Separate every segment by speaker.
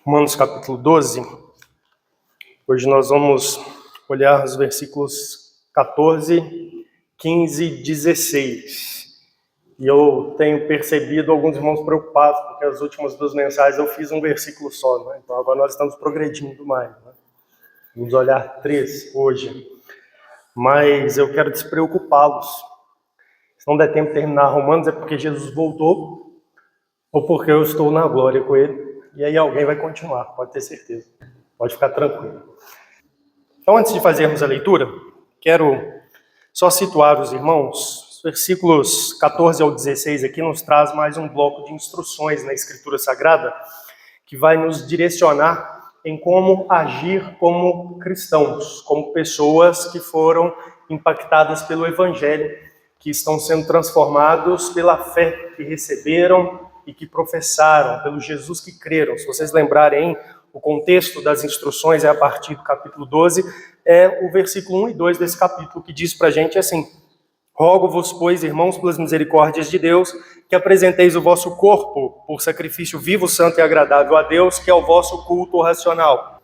Speaker 1: Romanos capítulo 12. Hoje nós vamos olhar os versículos 14, 15 e 16. E eu tenho percebido alguns irmãos preocupados, porque as últimas duas mensagens eu fiz um versículo só, né? Então agora nós estamos progredindo mais, né? Vamos olhar 3 hoje. Mas eu quero despreocupá-los. Se não der tempo de terminar Romanos, é porque Jesus voltou, ou porque eu estou na glória com ele. E aí alguém vai continuar, pode ter certeza. Pode ficar tranquilo. Então, antes de fazermos a leitura, quero só situar os irmãos. Os versículos 14 ao 16 aqui nos traz mais um bloco de instruções na Escritura Sagrada, que vai nos direcionar em como agir como cristãos, como pessoas que foram impactadas pelo Evangelho, que estão sendo transformados pela fé que receberam e que professaram, pelo Jesus que creram. Se vocês lembrarem, o contexto das instruções é a partir do capítulo 12, é o versículo 1 e 2 desse capítulo, que diz pra gente assim: rogo-vos, pois, irmãos, pelas misericórdias de Deus, que apresenteis o vosso corpo por sacrifício vivo, santo e agradável a Deus, que é o vosso culto racional.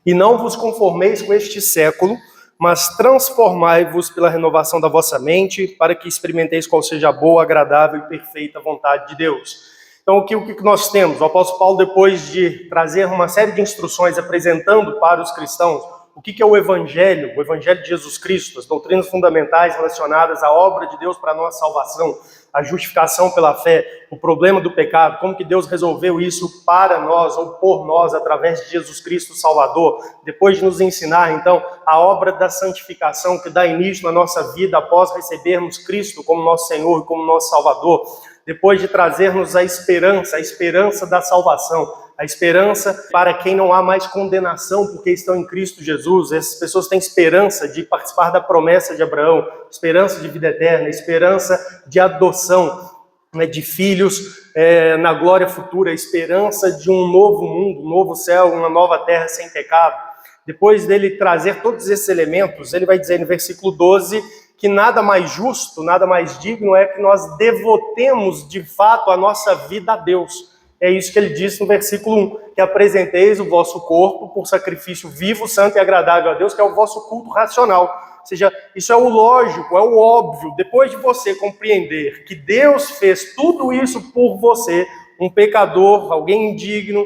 Speaker 1: E não vos conformeis com este século, mas transformai-vos pela renovação da vossa mente, para que experimenteis qual seja a boa, agradável e perfeita vontade de Deus. Então, o que nós temos? O apóstolo Paulo, depois de trazer uma série de instruções apresentando para os cristãos o que é o Evangelho de Jesus Cristo, as doutrinas fundamentais relacionadas à obra de Deus para a nossa salvação, a justificação pela fé, o problema do pecado, como que Deus resolveu isso para nós ou por nós através de Jesus Cristo Salvador, depois de nos ensinar então a obra da santificação que dá início na nossa vida após recebermos Cristo como nosso Senhor e como nosso Salvador, depois de trazermos a esperança da salvação, a esperança para quem não há mais condenação porque estão em Cristo Jesus. Essas pessoas têm esperança de participar da promessa de Abraão, esperança de vida eterna, esperança de adoção, né, de filhos na glória futura, esperança de um novo mundo, um novo céu, uma nova terra sem pecado. Depois dele trazer todos esses elementos, ele vai dizer no versículo 12 que nada mais justo, nada mais digno é que nós devotemos de fato a nossa vida a Deus. É isso que ele diz no versículo 1, que apresenteis o vosso corpo por sacrifício vivo, santo e agradável a Deus, que é o vosso culto racional. Ou seja, isso é o lógico, é o óbvio. Depois de você compreender que Deus fez tudo isso por você, um pecador, alguém indigno,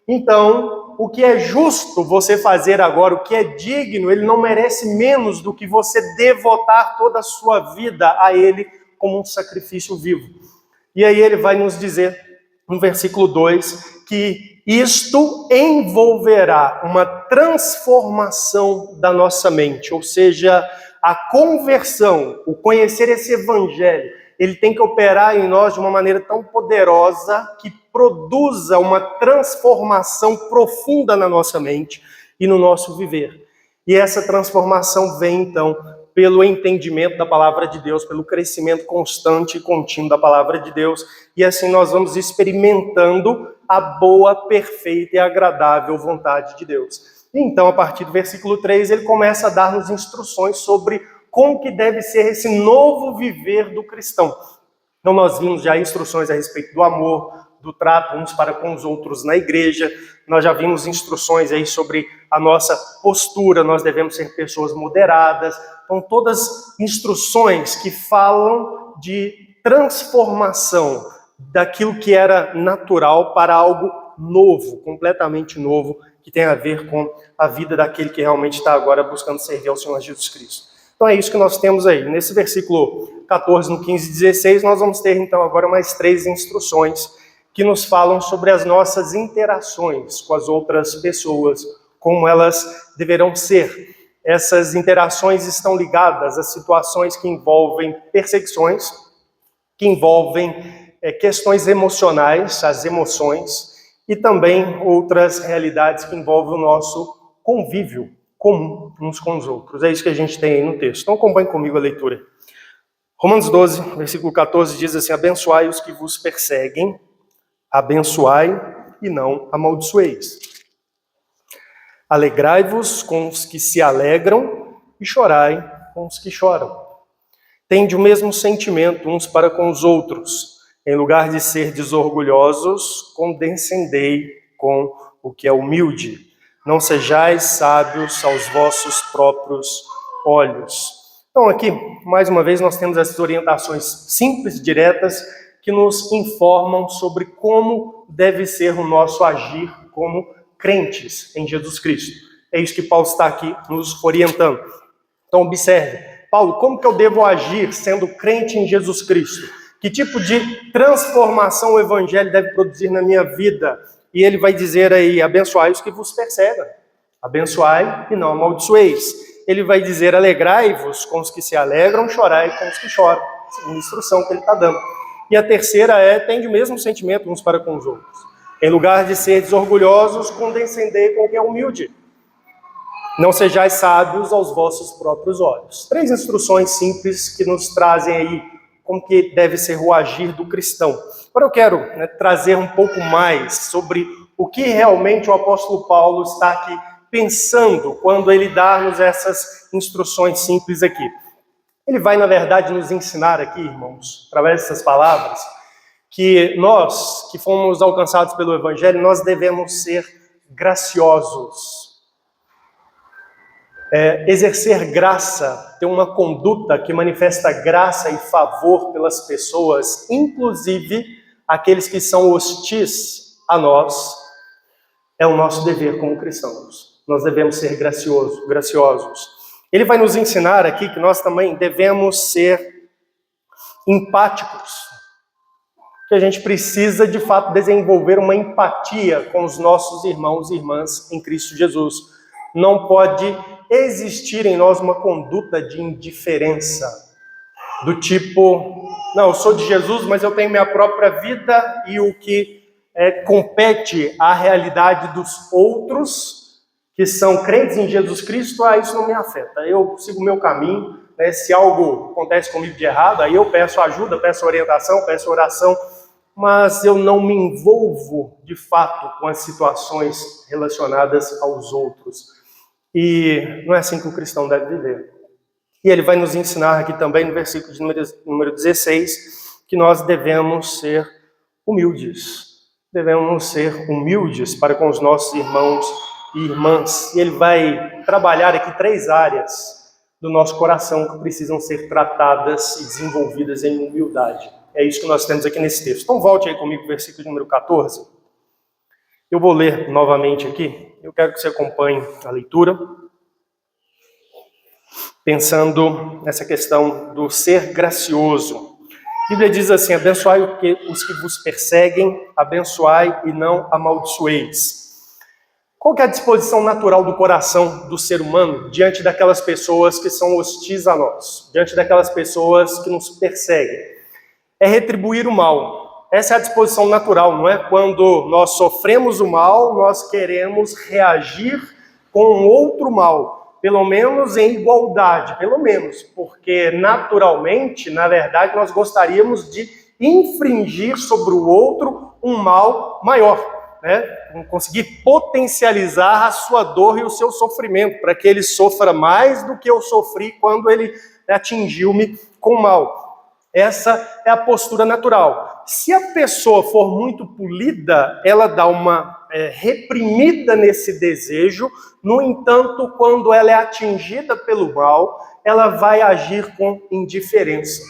Speaker 1: então, o que é justo você fazer agora, o que é digno, ele não merece menos do que você devotar toda a sua vida a ele como um sacrifício vivo. E aí ele vai nos dizer, no versículo 2, que isto envolverá uma transformação da nossa mente, ou seja, a conversão, o conhecer esse evangelho, ele tem que operar em nós de uma maneira tão poderosa que produza uma transformação profunda na nossa mente e no nosso viver. E essa transformação vem, então, pelo entendimento da palavra de Deus, pelo crescimento constante e contínuo da palavra de Deus, e assim nós vamos experimentando a boa, perfeita e agradável vontade de Deus. E então, a partir do versículo 3, ele começa a dar-nos instruções sobre como que deve ser esse novo viver do cristão. Então nós vimos já instruções a respeito do amor, do trato uns para com os outros na igreja, nós já vimos instruções aí sobre a nossa postura, nós devemos ser pessoas moderadas, então todas instruções que falam de transformação daquilo que era natural para algo novo, completamente novo, que tem a ver com a vida daquele que realmente está agora buscando servir ao Senhor Jesus Cristo. Então é isso que nós temos aí. Nesse versículo 14, no 15 e 16, nós vamos ter então agora mais 3 instruções que nos falam sobre as nossas interações com as outras pessoas, como elas deverão ser. Essas interações estão ligadas a situações que envolvem perseguições, que envolvem questões emocionais, as emoções, e também outras realidades que envolvem o nosso convívio comum uns com os outros. É isso que a gente tem aí no texto. Então acompanhe comigo a leitura. Romanos 12, versículo 14 diz assim: abençoai os que vos perseguem, abençoai e não amaldiçoeis. Alegrai-vos com os que se alegram e chorai com os que choram. Tende o mesmo sentimento uns para com os outros. Em lugar de ser desorgulhosos, condescendei com o que é humilde. Não sejais sábios aos vossos próprios olhos. Então aqui, mais uma vez, nós temos essas orientações simples, diretas, que nos informam sobre como deve ser o nosso agir como crentes em Jesus Cristo. É isso que Paulo está aqui nos orientando. Então observe, Paulo, como que eu devo agir sendo crente em Jesus Cristo? Que tipo de transformação o Evangelho deve produzir na minha vida? E ele vai dizer aí, abençoai os que vos perseguem. Abençoai e não amaldiçoeis. Ele vai dizer, alegrai-vos com os que se alegram, chorai com os que choram. Segundo a instrução que ele está dando. E a terceira é, tende o mesmo sentimento uns para com os outros. Em lugar de seres orgulhosos, condescendei com quem é humilde. Não sejais sábios aos vossos próprios olhos. 3 instruções simples que nos trazem aí como que deve ser o agir do cristão. Agora eu quero trazer um pouco mais sobre o que realmente o apóstolo Paulo está aqui pensando quando ele dá-nos essas instruções simples aqui. Ele vai, na verdade, nos ensinar aqui, irmãos, através dessas palavras, que nós, que fomos alcançados pelo Evangelho, nós devemos ser graciosos. Exercer graça, ter uma conduta que manifesta graça e favor pelas pessoas, inclusive aqueles que são hostis a nós, é o nosso dever como cristãos. Nós devemos ser graciosos. Ele vai nos ensinar aqui que nós também devemos ser empáticos, que a gente precisa de fato desenvolver uma empatia com os nossos irmãos e irmãs em Cristo Jesus. Não pode existir em nós uma conduta de indiferença, do tipo, não, eu sou de Jesus, mas eu tenho minha própria vida e o que compete à realidade dos outros, que são crentes em Jesus Cristo, isso não me afeta. Eu sigo o meu caminho, se algo acontece comigo de errado, aí eu peço ajuda, peço orientação, peço oração, mas eu não me envolvo de fato com as situações relacionadas aos outros. E não é assim que o cristão deve viver. E ele vai nos ensinar aqui também no versículo de número 16, que nós devemos ser humildes. Devemos ser humildes para com os nossos irmãos e irmãs. E ele vai trabalhar aqui 3 áreas do nosso coração que precisam ser tratadas e desenvolvidas em humildade. É isso que nós temos aqui nesse texto. Então volte aí comigo, versículo de número 14. Eu vou ler novamente aqui. Eu quero que você acompanhe a leitura, pensando nessa questão do ser gracioso. A Bíblia diz assim, abençoai os que vos perseguem, abençoai e não amaldiçoeis. Qual que é a disposição natural do coração do ser humano diante daquelas pessoas que são hostis a nós, diante daquelas pessoas que nos perseguem? É retribuir o mal. Essa é a disposição natural, não é? Quando nós sofremos o mal, nós queremos reagir com outro mal, pelo menos em igualdade, pelo menos, porque naturalmente, na verdade, nós gostaríamos de infringir sobre o outro um mal maior, né? Conseguir potencializar a sua dor e o seu sofrimento, para que ele sofra mais do que eu sofri quando ele atingiu-me com mal. Essa é a postura natural. Se a pessoa for muito polida, ela dá uma reprimida nesse desejo. No entanto, quando ela é atingida pelo mal, ela vai agir com indiferença.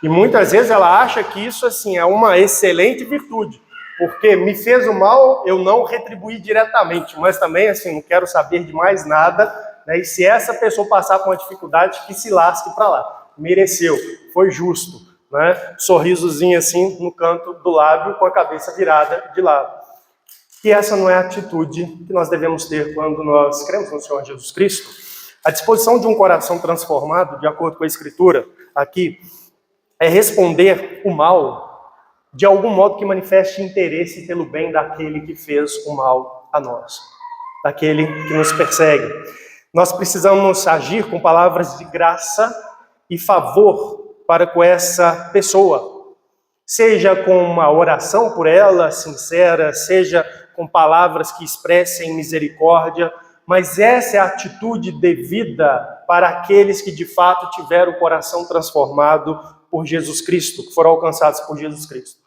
Speaker 1: E muitas vezes ela acha que isso assim, é uma excelente virtude. Porque me fez o mal, eu não retribuí diretamente. Mas também assim, não quero saber de mais nada. Né? E se essa pessoa passar por uma dificuldade, que se lasque para lá. Mereceu, foi justo, né? Sorrisozinho assim no canto do lábio, com a cabeça virada de lado. E essa não é a atitude que nós devemos ter quando nós cremos no Senhor Jesus Cristo. A disposição de um coração transformado, de acordo com a Escritura, aqui, é responder o mal de algum modo que manifeste interesse pelo bem daquele que fez o mal a nós, daquele que nos persegue. Nós precisamos agir com palavras de graça e favor para com essa pessoa, seja com uma oração por ela, sincera, seja com palavras que expressem misericórdia, mas essa é a atitude devida para aqueles que de fato tiveram o coração transformado por Jesus Cristo, que foram alcançados por Jesus Cristo.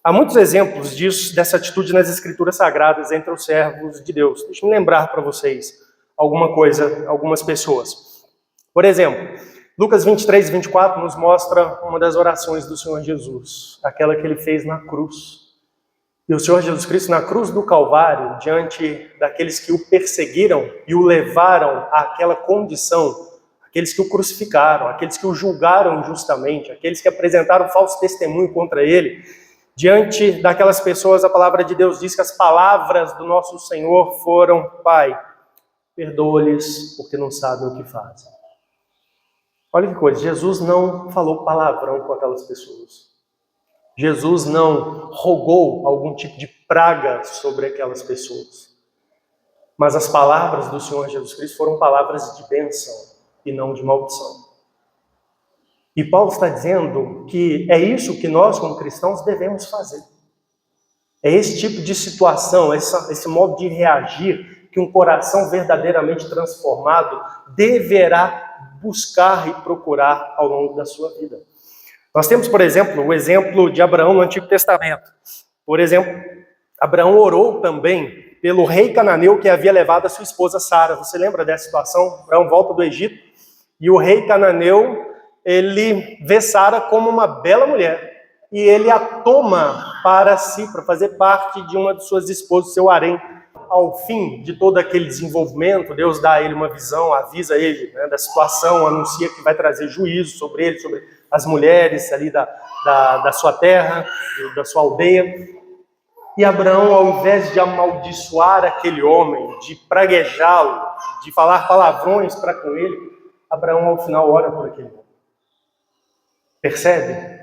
Speaker 1: Há muitos exemplos disso, dessa atitude nas Escrituras Sagradas entre os servos de Deus. Deixa eu lembrar para vocês alguma coisa, algumas pessoas. Por exemplo, Lucas 23, 24 nos mostra uma das orações do Senhor Jesus, aquela que ele fez na cruz. E o Senhor Jesus Cristo, na cruz do Calvário, diante daqueles que o perseguiram e o levaram àquela condição, aqueles que o crucificaram, aqueles que o julgaram injustamente, aqueles que apresentaram falso testemunho contra ele, diante daquelas pessoas, a palavra de Deus diz que as palavras do nosso Senhor foram: Pai, perdoa-lhes porque não sabem o que fazem. Olha que coisa, Jesus não falou palavrão com aquelas pessoas. Jesus não rogou algum tipo de praga sobre aquelas pessoas. Mas as palavras do Senhor Jesus Cristo foram palavras de bênção e não de maldição. E Paulo está dizendo que é isso que nós, como cristãos, devemos fazer. É esse tipo de situação, esse modo de reagir que um coração verdadeiramente transformado deverá buscar e procurar ao longo da sua vida. Nós temos, por exemplo, o exemplo de Abraão no Antigo Testamento. Por exemplo, Abraão orou também pelo rei cananeu que havia levado a sua esposa Sara. Você lembra dessa situação? Abraão volta do Egito e o rei cananeu, ele vê Sara como uma bela mulher e ele a toma para si, para fazer parte de uma de suas esposas, seu harém. Ao fim de todo aquele desenvolvimento, Deus dá a ele uma visão, avisa ele, né, da situação, anuncia que vai trazer juízo sobre ele, sobre as mulheres ali da sua terra, da sua aldeia. E Abraão, ao invés de amaldiçoar aquele homem, de praguejá-lo, de falar palavrões para com ele, Abraão ao final ora por aquele homem. Percebe?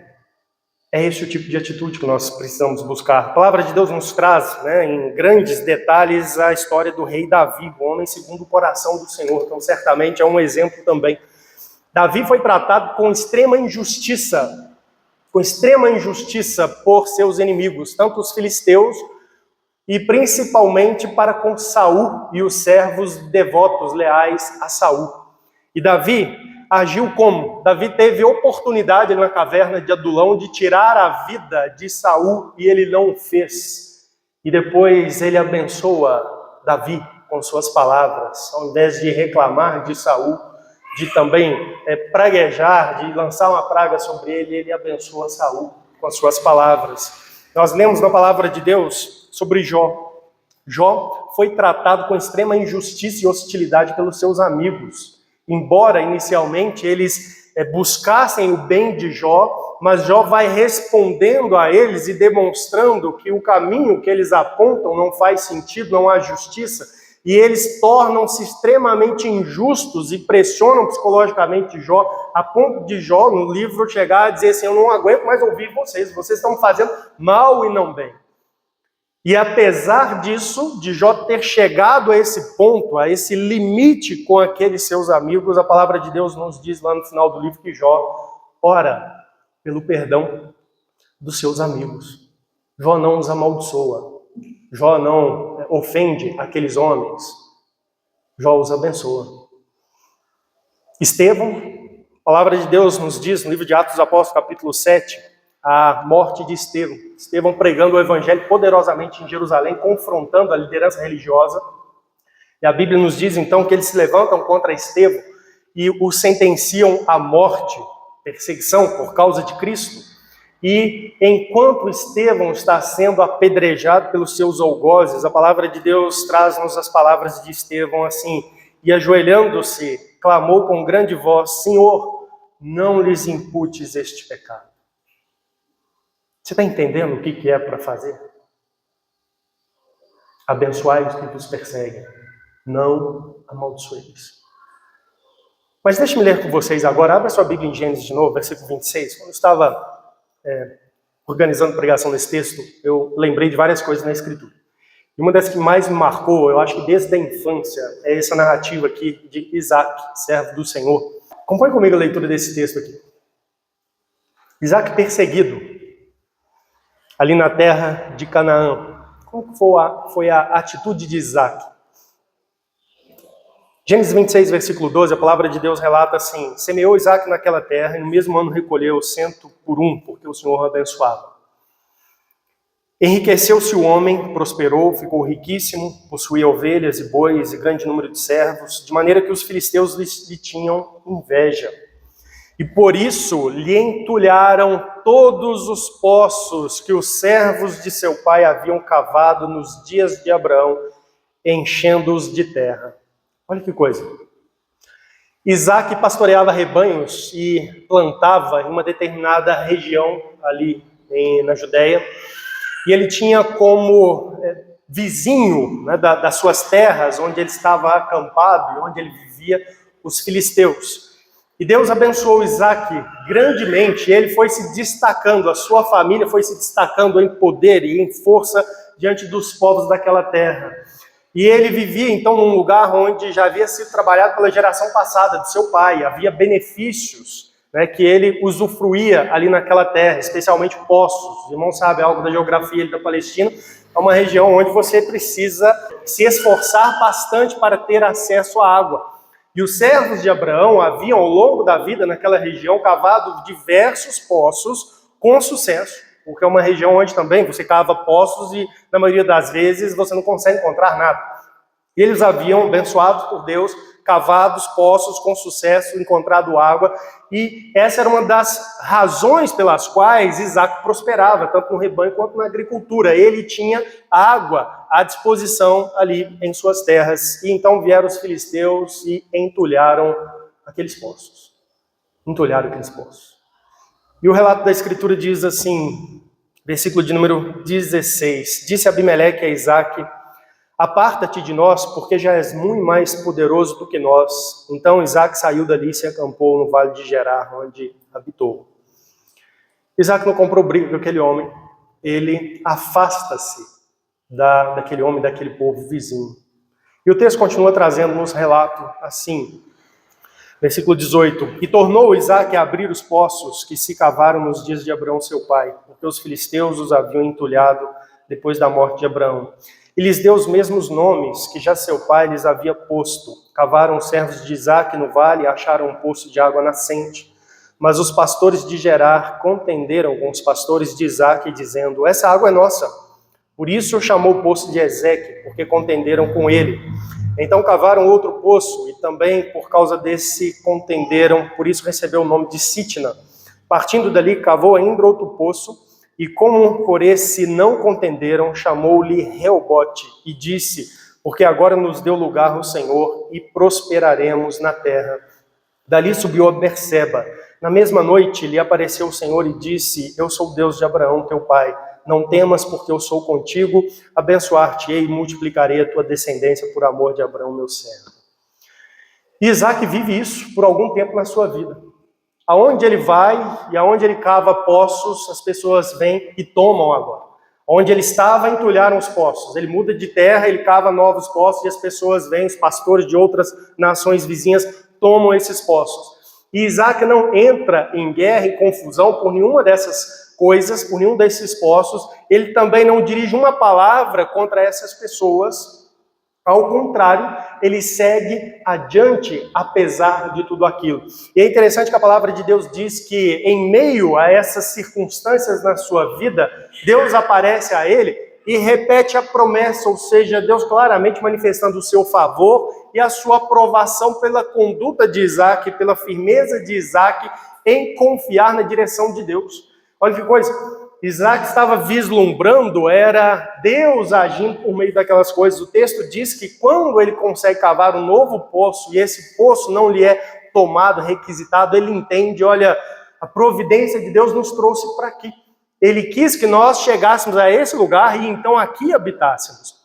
Speaker 1: É esse o tipo de atitude que nós precisamos buscar. A palavra de Deus nos traz, né, em grandes detalhes, a história do rei Davi, o homem segundo o coração do Senhor. Então, certamente é um exemplo também. Davi foi tratado com extrema injustiça por seus inimigos, tanto os filisteus e principalmente para com Saul e os servos devotos, leais a Saul. E Davi agiu como? Davi teve oportunidade na caverna de Adulão de tirar a vida de Saul e ele não o fez. E depois ele abençoa Davi com suas palavras, ao invés de reclamar de Saul, de também praguejar, de lançar uma praga sobre ele, ele abençoa Saul com as suas palavras. Nós lemos na palavra de Deus sobre Jó. Jó foi tratado com extrema injustiça e hostilidade pelos seus amigos. Embora inicialmente eles buscassem o bem de Jó, mas Jó vai respondendo a eles e demonstrando que o caminho que eles apontam não faz sentido, não há justiça, e eles tornam-se extremamente injustos e pressionam psicologicamente Jó, a ponto de Jó, no livro, chegar a dizer assim: eu não aguento mais ouvir vocês estão fazendo mal e não bem. E apesar disso, de Jó ter chegado a esse ponto, a esse limite com aqueles seus amigos, a palavra de Deus nos diz lá no final do livro que Jó ora pelo perdão dos seus amigos. Jó não os amaldiçoa. Jó não ofende aqueles homens. Jó os abençoa. Estevão, a palavra de Deus nos diz no livro de Atos dos Apóstolos, capítulo 7, a morte de Estevão. Estevão pregando o evangelho poderosamente em Jerusalém, confrontando a liderança religiosa. E a Bíblia nos diz então que eles se levantam contra Estevão e o sentenciam à morte, perseguição por causa de Cristo. E enquanto Estevão está sendo apedrejado pelos seus algozes, a palavra de Deus traz-nos as palavras de Estevão assim: e ajoelhando-se, clamou com grande voz: Senhor, não lhes imputes este pecado. Você está entendendo o que é para fazer? Abençoai os que vos perseguem, não amaldiçoeis. Mas deixe-me ler com vocês agora. Abra sua Bíblia em Gênesis de novo, versículo 26. Quando eu estava organizando a pregação desse texto, eu lembrei de várias coisas na Escritura. E uma das que mais me marcou, eu acho que desde a infância, é essa narrativa aqui de Isaac, servo do Senhor. Acompanhe comigo a leitura desse texto aqui. Isaac perseguido ali na terra de Canaã. Como foi a atitude de Isaac? Gênesis 26, versículo 12, a palavra de Deus relata assim: semeou Isaac naquela terra e no mesmo ano recolheu 100 por 1, porque o Senhor o abençoava. Enriqueceu-se o homem, prosperou, ficou riquíssimo, possuía ovelhas e bois e grande número de servos, de maneira que os filisteus lhe tinham inveja. E por isso lhe entulharam todos os poços que os servos de seu pai haviam cavado nos dias de Abraão, enchendo-os de terra. Olha que coisa. Isaac pastoreava rebanhos e plantava em uma determinada região ali na Judéia, e ele tinha como vizinho, né, das suas terras, onde ele estava acampado e onde ele vivia, os filisteus. E Deus abençoou Isaac grandemente, e ele foi se destacando, a sua família foi se destacando em poder e em força diante dos povos daquela terra. E ele vivia então num lugar onde já havia sido trabalhado pela geração passada de seu pai, havia benefícios, né, que ele usufruía ali naquela terra, especialmente poços. Os irmãos sabem algo da geografia da Palestina, é uma região onde você precisa se esforçar bastante para ter acesso à água. E os servos de Abraão haviam, ao longo da vida, naquela região, cavado diversos poços com sucesso, porque é uma região onde também você cava poços e, na maioria das vezes, você não consegue encontrar nada. E eles haviam, abençoados por Deus, cavados poços com sucesso, encontrado água, e essa era uma das razões pelas quais Isaac prosperava, tanto no rebanho quanto na agricultura. Ele tinha água à disposição ali em suas terras, e então vieram os filisteus e entulharam aqueles poços. Entulharam aqueles poços. E o relato da Escritura diz assim, versículo de número 16, disse Abimeleque a Isaac: aparta-te de nós, porque já és muito mais poderoso do que nós. Então Isaac saiu dali e se acampou no vale de Gerar, onde habitou. Isaac não comprou briga com aquele homem, ele afasta-se daquele homem, daquele povo vizinho. E o texto continua trazendo-nos relato assim, versículo 18. E tornou Isaac a abrir os poços que se cavaram nos dias de Abraão seu pai, porque os filisteus os haviam entulhado depois da morte de Abraão. E lhes deu os mesmos nomes que já seu pai lhes havia posto. Cavaram os servos de Isaac no vale e acharam um poço de água nascente. Mas os pastores de Gerar contenderam com os pastores de Isaac, dizendo: essa água é nossa. Por isso chamou o poço de Ezeque, porque contenderam com ele. Então cavaram outro poço, e também por causa desse contenderam, por isso recebeu o nome de Sitna. Partindo dali, cavou ainda outro poço, e como por esse não contenderam, chamou-lhe Reobote, e disse: porque agora nos deu lugar o Senhor, e prosperaremos na terra. Dali subiu a Berseba. Na mesma noite lhe apareceu o Senhor e disse: eu sou o Deus de Abraão, teu pai. Não temas, porque eu sou contigo, abençoar-te-ei e multiplicarei a tua descendência por amor de Abraão, meu servo. E Isaac vive isso por algum tempo na sua vida. Aonde ele vai e aonde ele cava poços, as pessoas vêm e tomam agora. Onde ele estava, entulharam os poços. Ele muda de terra, ele cava novos poços e as pessoas vêm, os pastores de outras nações vizinhas tomam esses poços. E Isaac não entra em guerra e confusão por nenhuma dessas coisas, por nenhum desses poços. Ele também não dirige uma palavra contra essas pessoas. Ao contrário, ele segue adiante, apesar de tudo aquilo. E é interessante que a palavra de Deus diz que, em meio a essas circunstâncias na sua vida, Deus aparece a ele e repete a promessa, ou seja, Deus claramente manifestando o seu favor e a sua aprovação pela conduta de Isaac, pela firmeza de Isaac em confiar na direção de Deus. Olha que coisa, Isaac estava vislumbrando, era Deus agindo por meio daquelas coisas. O texto diz que quando ele consegue cavar um novo poço, e esse poço não lhe é tomado, requisitado, ele entende, olha, a providência de Deus nos trouxe para aqui. Ele quis que nós chegássemos a esse lugar e então aqui habitássemos.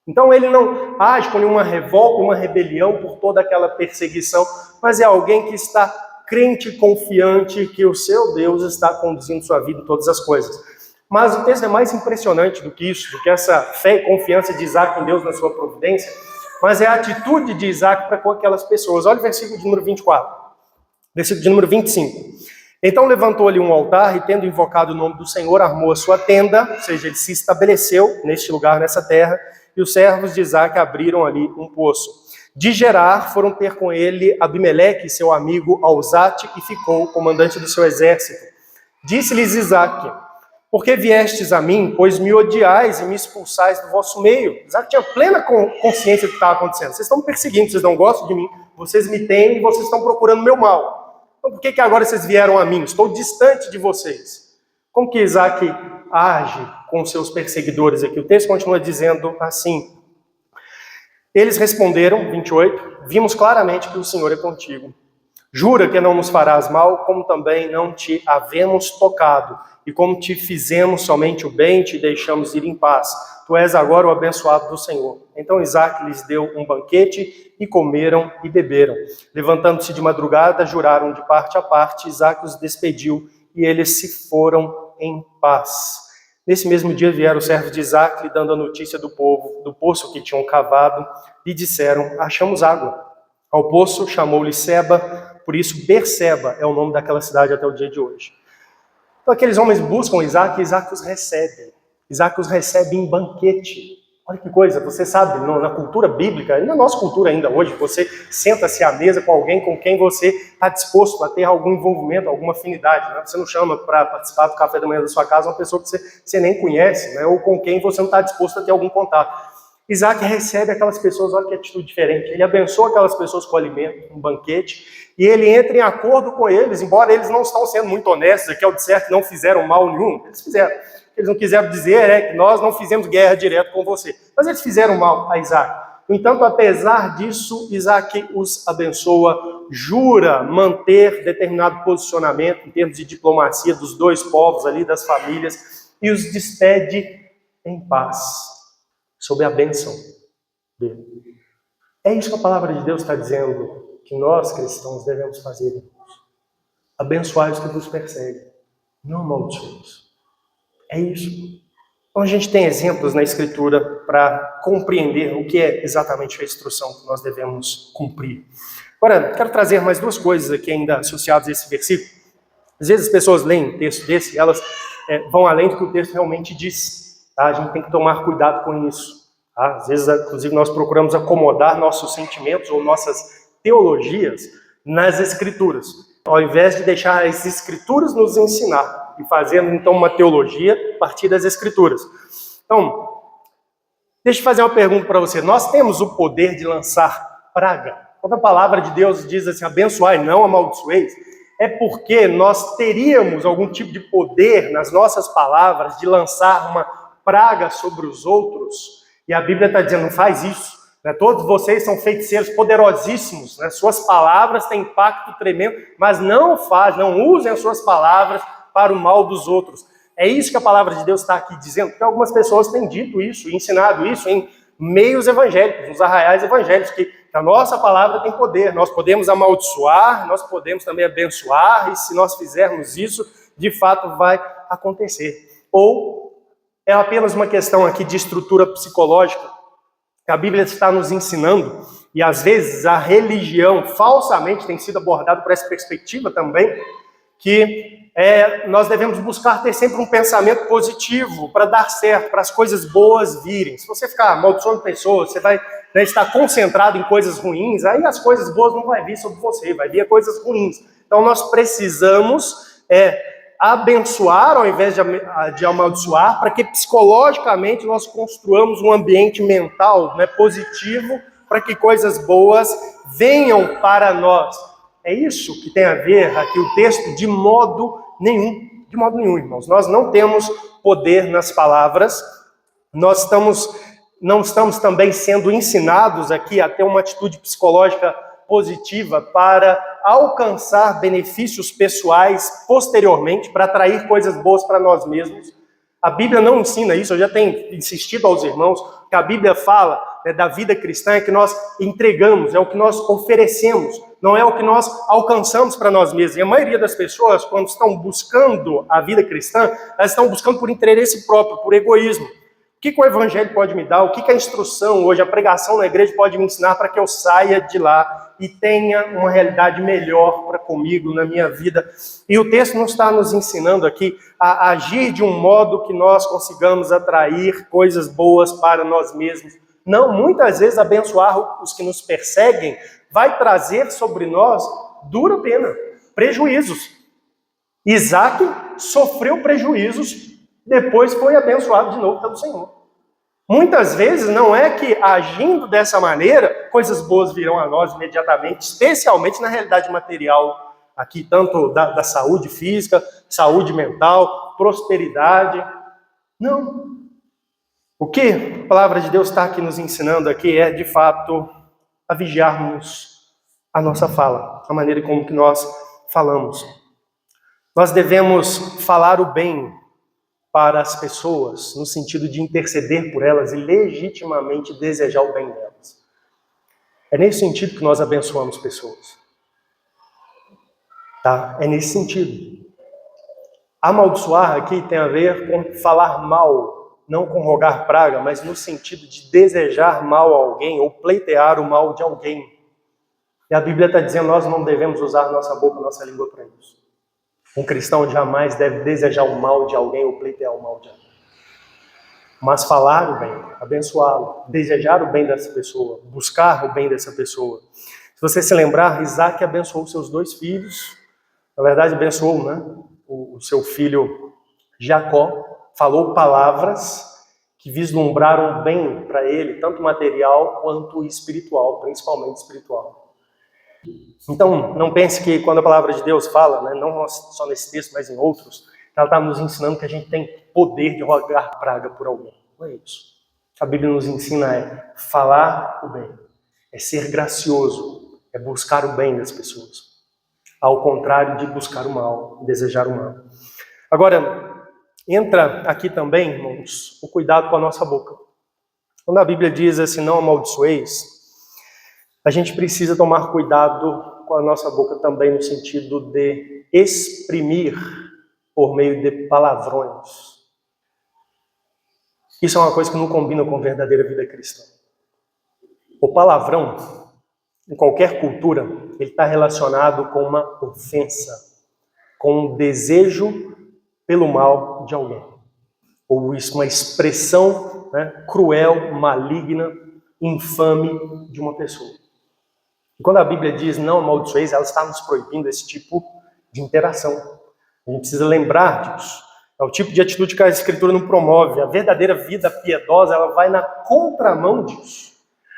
Speaker 1: Então ele não age com nenhuma revolta, uma rebelião por toda aquela perseguição, mas é alguém que está crente e confiante que o seu Deus está conduzindo sua vida em todas as coisas. Mas o texto é mais impressionante do que isso, do que essa fé e confiança de Isaac em Deus na sua providência, mas é a atitude de Isaac para com aquelas pessoas. Olha o versículo de número 24, versículo de número 25. Então levantou ali um altar e, tendo invocado o nome do Senhor, armou a sua tenda, ou seja, ele se estabeleceu neste lugar, nessa terra, e os servos de Isaac abriram ali um poço. De Gerar foram ter com ele Abimeleque, seu amigo Alzate, e ficou comandante do seu exército. Disse-lhes Isaac: Porque viestes a mim, pois me odiais e me expulsais do vosso meio. Isaac tinha plena consciência do que estava acontecendo. Vocês estão me perseguindo, vocês não gostam de mim, vocês me temem e vocês estão procurando meu mal. Então por que agora vocês vieram a mim? Estou distante de vocês. Como que Isaac age com seus perseguidores aqui? O texto continua dizendo assim: eles responderam, 28, vimos claramente que o Senhor é contigo. Jura que não nos farás mal, como também não te havemos tocado, e como te fizemos somente o bem, te deixamos ir em paz. Tu és agora o abençoado do Senhor. Então Isaac lhes deu um banquete, e comeram e beberam. Levantando-se de madrugada, juraram de parte a parte, Isaac os despediu, e eles se foram em paz. Nesse mesmo dia vieram os servos de Isaac, lhe dando a notícia do povo, do poço que tinham cavado, e disseram: achamos água. Ao poço chamou-lhe Seba, por isso Berseba é o nome daquela cidade até o dia de hoje. Então aqueles homens buscam Isaac e Isaac os recebe. Isaac os recebe em banquete. Olha que coisa, você sabe, na cultura bíblica, e na nossa cultura ainda hoje, você senta-se à mesa com alguém com quem você está disposto a ter algum envolvimento, alguma afinidade. Né? Você não chama para participar do café da manhã da sua casa uma pessoa que você nem conhece, né? Ou com quem você não está disposto a ter algum contato. Isaac recebe aquelas pessoas, olha que atitude diferente. Ele abençoa aquelas pessoas com alimento, um banquete, e ele entra em acordo com eles, embora eles não estão sendo muito honestos, aqui é o de certo, não fizeram mal nenhum. Eles fizeram. Eles não quiseram dizer que nós não fizemos guerra direto com você. Mas eles fizeram mal a Isaac. No entanto, apesar disso, Isaac os abençoa, jura manter determinado posicionamento em termos de diplomacia dos dois povos ali, das famílias, e os despede em paz, sob a bênção dele. É isso que a palavra de Deus está dizendo, que nós cristãos devemos fazer, irmãos. Abençoai os que vos perseguem, não amaldiçoe-os. É isso. Então a gente tem exemplos na Escritura para compreender o que é exatamente a instrução que nós devemos cumprir. Agora, quero trazer mais duas coisas aqui ainda associadas a esse versículo. Às vezes as pessoas leem um texto desse e elas vão além do que o texto realmente diz. Tá? A gente tem que tomar cuidado com isso. Tá? Às vezes, inclusive, nós procuramos acomodar nossos sentimentos ou nossas teologias nas Escrituras, ao invés de deixar as Escrituras nos ensinar. E fazendo, então, uma teologia a partir das Escrituras. Então, deixa eu fazer uma pergunta para você. Nós temos o poder de lançar praga? Quando a palavra de Deus diz assim, abençoai, não amaldiçoeis, é porque nós teríamos algum tipo de poder nas nossas palavras de lançar uma praga sobre os outros? E a Bíblia está dizendo, não faz isso. Né? Todos vocês são feiticeiros poderosíssimos. Né? Suas palavras têm impacto tremendo, mas não usem as suas palavras para o mal dos outros. É isso que a palavra de Deus está aqui dizendo, porque algumas pessoas têm dito isso, ensinado isso em meios evangélicos, nos arraiais evangélicos, que a nossa palavra tem poder, nós podemos amaldiçoar, nós podemos também abençoar, e se nós fizermos isso, de fato vai acontecer. Ou é apenas uma questão aqui de estrutura psicológica, que a Bíblia está nos ensinando, e às vezes a religião falsamente tem sido abordada por essa perspectiva também, que nós devemos buscar ter sempre um pensamento positivo para dar certo, para as coisas boas virem. Se você ficar amaldiçoando pessoas, você vai estar concentrado em coisas ruins, aí as coisas boas não vai vir sobre você, vai vir coisas ruins. Então nós precisamos abençoar ao invés de amaldiçoar, para que psicologicamente nós construamos um ambiente mental positivo, para que coisas boas venham para nós. É isso que tem a ver aqui o texto de modo nenhum. De modo nenhum, irmãos. Nós não temos poder nas palavras, nós não estamos também sendo ensinados aqui a ter uma atitude psicológica positiva para alcançar benefícios pessoais posteriormente, para atrair coisas boas para nós mesmos. A Bíblia não ensina isso, eu já tenho insistido aos irmãos, que a Bíblia fala da vida cristã é que nós entregamos, é o que nós oferecemos, não é o que nós alcançamos para nós mesmos. E a maioria das pessoas, quando estão buscando a vida cristã, elas estão buscando por interesse próprio, por egoísmo. O que o Evangelho pode me dar? O que a instrução hoje, a pregação na igreja pode me ensinar para que eu saia de lá e tenha uma realidade melhor para comigo, na minha vida? E o texto não está nos ensinando aqui a agir de um modo que nós consigamos atrair coisas boas para nós mesmos. Não, muitas vezes abençoar os que nos perseguem vai trazer sobre nós dura pena, prejuízos. Isaac sofreu prejuízos depois foi abençoado de novo pelo Senhor. Muitas vezes não é que agindo dessa maneira, coisas boas virão a nós imediatamente, especialmente na realidade material aqui, tanto da saúde física, saúde mental, prosperidade. Não. O que a palavra de Deus está aqui nos ensinando aqui é, de fato, a vigiarmos a nossa fala, a maneira como que nós falamos. Nós devemos falar o bem para as pessoas, no sentido de interceder por elas e legitimamente desejar o bem delas. É nesse sentido que nós abençoamos pessoas. Tá? É nesse sentido. Amaldiçoar aqui tem a ver com falar mal, não com rogar praga, mas no sentido de desejar mal a alguém ou pleitear o mal de alguém. E a Bíblia está dizendo que nós não devemos usar nossa boca, nossa língua para isso. Um cristão jamais deve desejar o mal de alguém ou pleitear o mal de alguém. Mas falar o bem, abençoá-lo, desejar o bem dessa pessoa, buscar o bem dessa pessoa. Se você se lembrar, Isaac abençoou seus 2 filhos. Na verdade, abençoou, né? O seu filho Jacó, falou palavras que vislumbraram bem para ele, tanto material quanto espiritual, principalmente espiritual. Então, não pense que quando a palavra de Deus fala, né, não só nesse texto, mas em outros, ela está nos ensinando que a gente tem poder de rogar praga por alguém. Não é isso. A Bíblia nos ensina é falar o bem, é ser gracioso, é buscar o bem das pessoas. Ao contrário de buscar o mal, desejar o mal. Agora, entra aqui também, irmãos, o cuidado com a nossa boca. Quando a Bíblia diz assim, não amaldiçoeis, a gente precisa tomar cuidado com a nossa boca também no sentido de exprimir por meio de palavrões. Isso é uma coisa que não combina com a verdadeira vida cristã. O palavrão, em qualquer cultura, ele está relacionado com uma ofensa, com um desejo pelo mal de alguém. Ou isso, uma expressão, né, cruel, maligna, infame de uma pessoa. E quando a Bíblia diz não amaldiçoeis, ela está nos proibindo esse tipo de interação. A gente precisa lembrar disso. É o tipo de atitude que a Escritura não promove. A verdadeira vida piedosa, ela vai na contramão disso.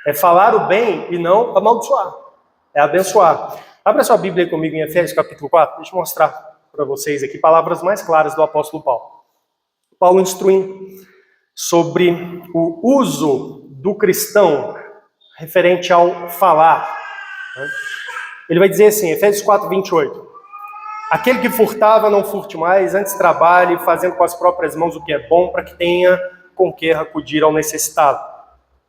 Speaker 1: É falar o bem e não amaldiçoar. É abençoar. Abra sua Bíblia aí comigo em Efésios capítulo 4. Deixa eu mostrar para vocês aqui palavras mais claras do apóstolo Paulo. Paulo instruindo sobre o uso do cristão referente ao falar. Ele vai dizer assim, Efésios 4, 28. Aquele que furtava, não furte mais, antes trabalhe, fazendo com as próprias mãos o que é bom, para que tenha com que acudir ao necessitado.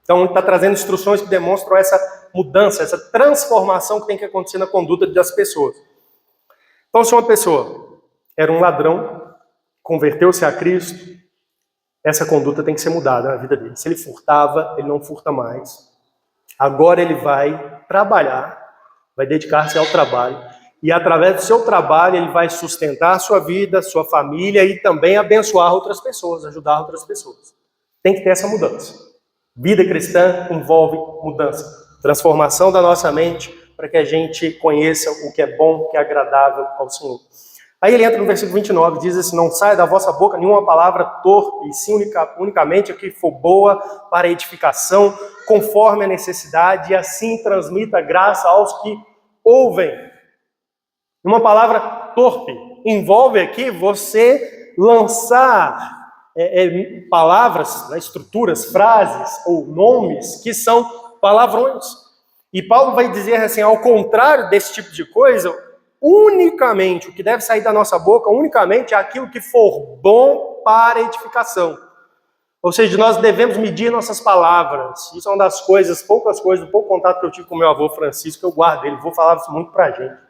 Speaker 1: Então, ele está trazendo instruções que demonstram essa mudança, essa transformação que tem que acontecer na conduta das pessoas. Então, se uma pessoa era um ladrão, converteu-se a Cristo, essa conduta tem que ser mudada na vida dele. Se ele furtava, ele não furta mais. Agora ele vai trabalhar, vai dedicar-se ao trabalho, e através do seu trabalho ele vai sustentar a sua vida, a sua família e também abençoar outras pessoas, ajudar outras pessoas. Tem que ter essa mudança. Vida cristã envolve mudança, transformação da nossa mente para que a gente conheça o que é bom, o que é agradável ao Senhor. Aí ele entra no versículo 29, diz assim, não saia da vossa boca nenhuma palavra torpe, e sim unicamente a que for boa para edificação, conforme a necessidade, e assim transmita graça aos que ouvem. Uma palavra torpe envolve aqui você lançar palavras, né, estruturas, frases ou nomes que são palavrões. E Paulo vai dizer assim, ao contrário desse tipo de coisa, unicamente, o que deve sair da nossa boca, unicamente é aquilo que for bom para edificação. Ou seja, nós devemos medir nossas palavras. Isso é uma das coisas, poucas coisas, do pouco contato que eu tive com meu avô Francisco, que eu guardo ele, vou falar isso muito pra gente.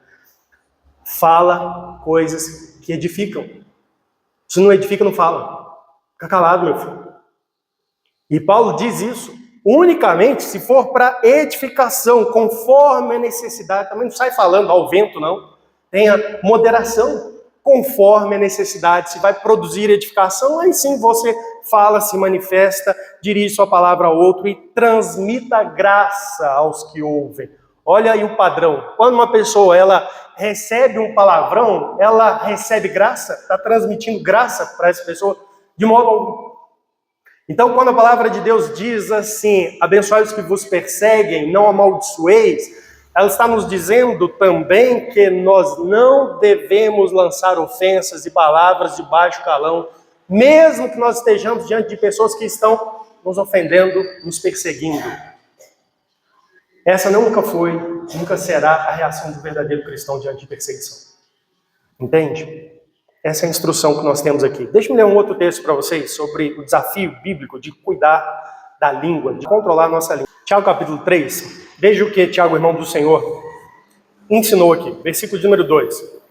Speaker 1: Fala coisas que edificam. Se não edifica, não fala. Fica calado, meu filho. E Paulo diz isso unicamente se for para edificação, conforme a necessidade. Também não sai falando ao vento, não. Tenha moderação, conforme a necessidade. Se vai produzir edificação, aí sim você fala, se manifesta, dirige sua palavra ao outro e transmita graça aos que ouvem. Olha aí o padrão. Quando uma pessoa ela recebe um palavrão, ela recebe graça, está transmitindo graça para essa pessoa. De modo algum. Então, quando a palavra de Deus diz assim, abençoai os que vos perseguem, não amaldiçoeis, ela está nos dizendo também que nós não devemos lançar ofensas e palavras de baixo calão, mesmo que nós estejamos diante de pessoas que estão nos ofendendo, nos perseguindo. Essa nunca foi, nunca será a reação do verdadeiro cristão diante de perseguição. Entende? Essa é a instrução que nós temos aqui. Deixa-me ler um outro texto para vocês sobre o desafio bíblico de cuidar da língua, de controlar a nossa língua. Tiago capítulo 3. Veja o que Tiago, irmão do Senhor, ensinou aqui. Versículo de número 2.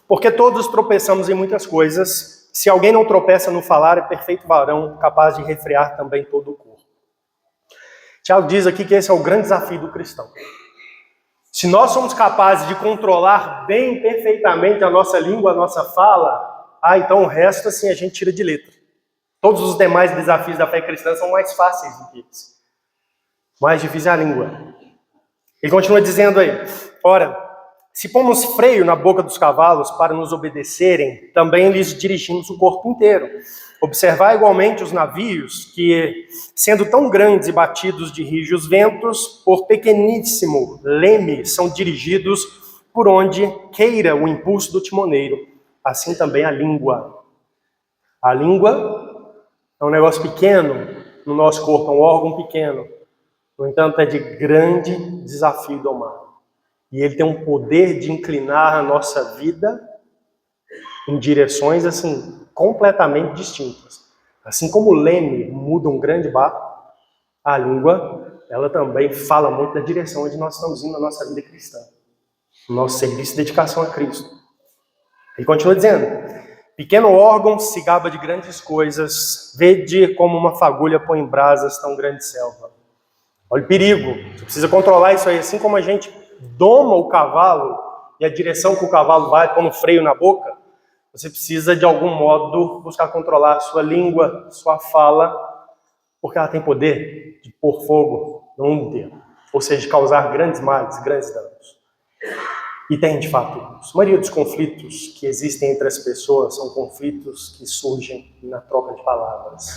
Speaker 1: Porque todos tropeçamos em muitas coisas. Se alguém não tropeça no falar, é perfeito varão, capaz de refrear também todo o corpo. Tiago diz aqui que esse é o grande desafio do cristão. Se nós somos capazes de controlar bem, perfeitamente a nossa língua, a nossa fala, então o resto, assim, a gente tira de letra. Todos os demais desafios da fé cristã são mais fáceis do que esse. Mais difícil é a língua. Ele continua dizendo aí, ora, se pomos freio na boca dos cavalos para nos obedecerem, também lhes dirigimos o corpo inteiro. Observar igualmente os navios que, sendo tão grandes e batidos de rijos ventos, por pequeníssimo leme, são dirigidos por onde queira o impulso do timoneiro. Assim também a língua. A língua é um negócio pequeno no nosso corpo, é um órgão pequeno. No entanto, é de grande desafio domar. E ele tem um poder de inclinar a nossa vida em direções, assim, completamente distintas. Assim como o leme muda um grande barco, a língua, ela também fala muito da direção onde nós estamos indo na nossa vida cristã. No nosso serviço e dedicação a Cristo. Ele continua dizendo, pequeno órgão se gaba de grandes coisas, vede como uma fagulha põe em brasas tão grande selva. Olha o perigo, você precisa controlar isso aí, assim como a gente doma o cavalo e a direção que o cavalo vai, põe um freio na boca, você precisa de algum modo buscar controlar a sua língua, sua fala, porque ela tem poder de pôr fogo no mundo inteiro, ou seja, de causar grandes males, grandes danos. E tem de fato, a maioria dos conflitos que existem entre as pessoas são conflitos que surgem na troca de palavras,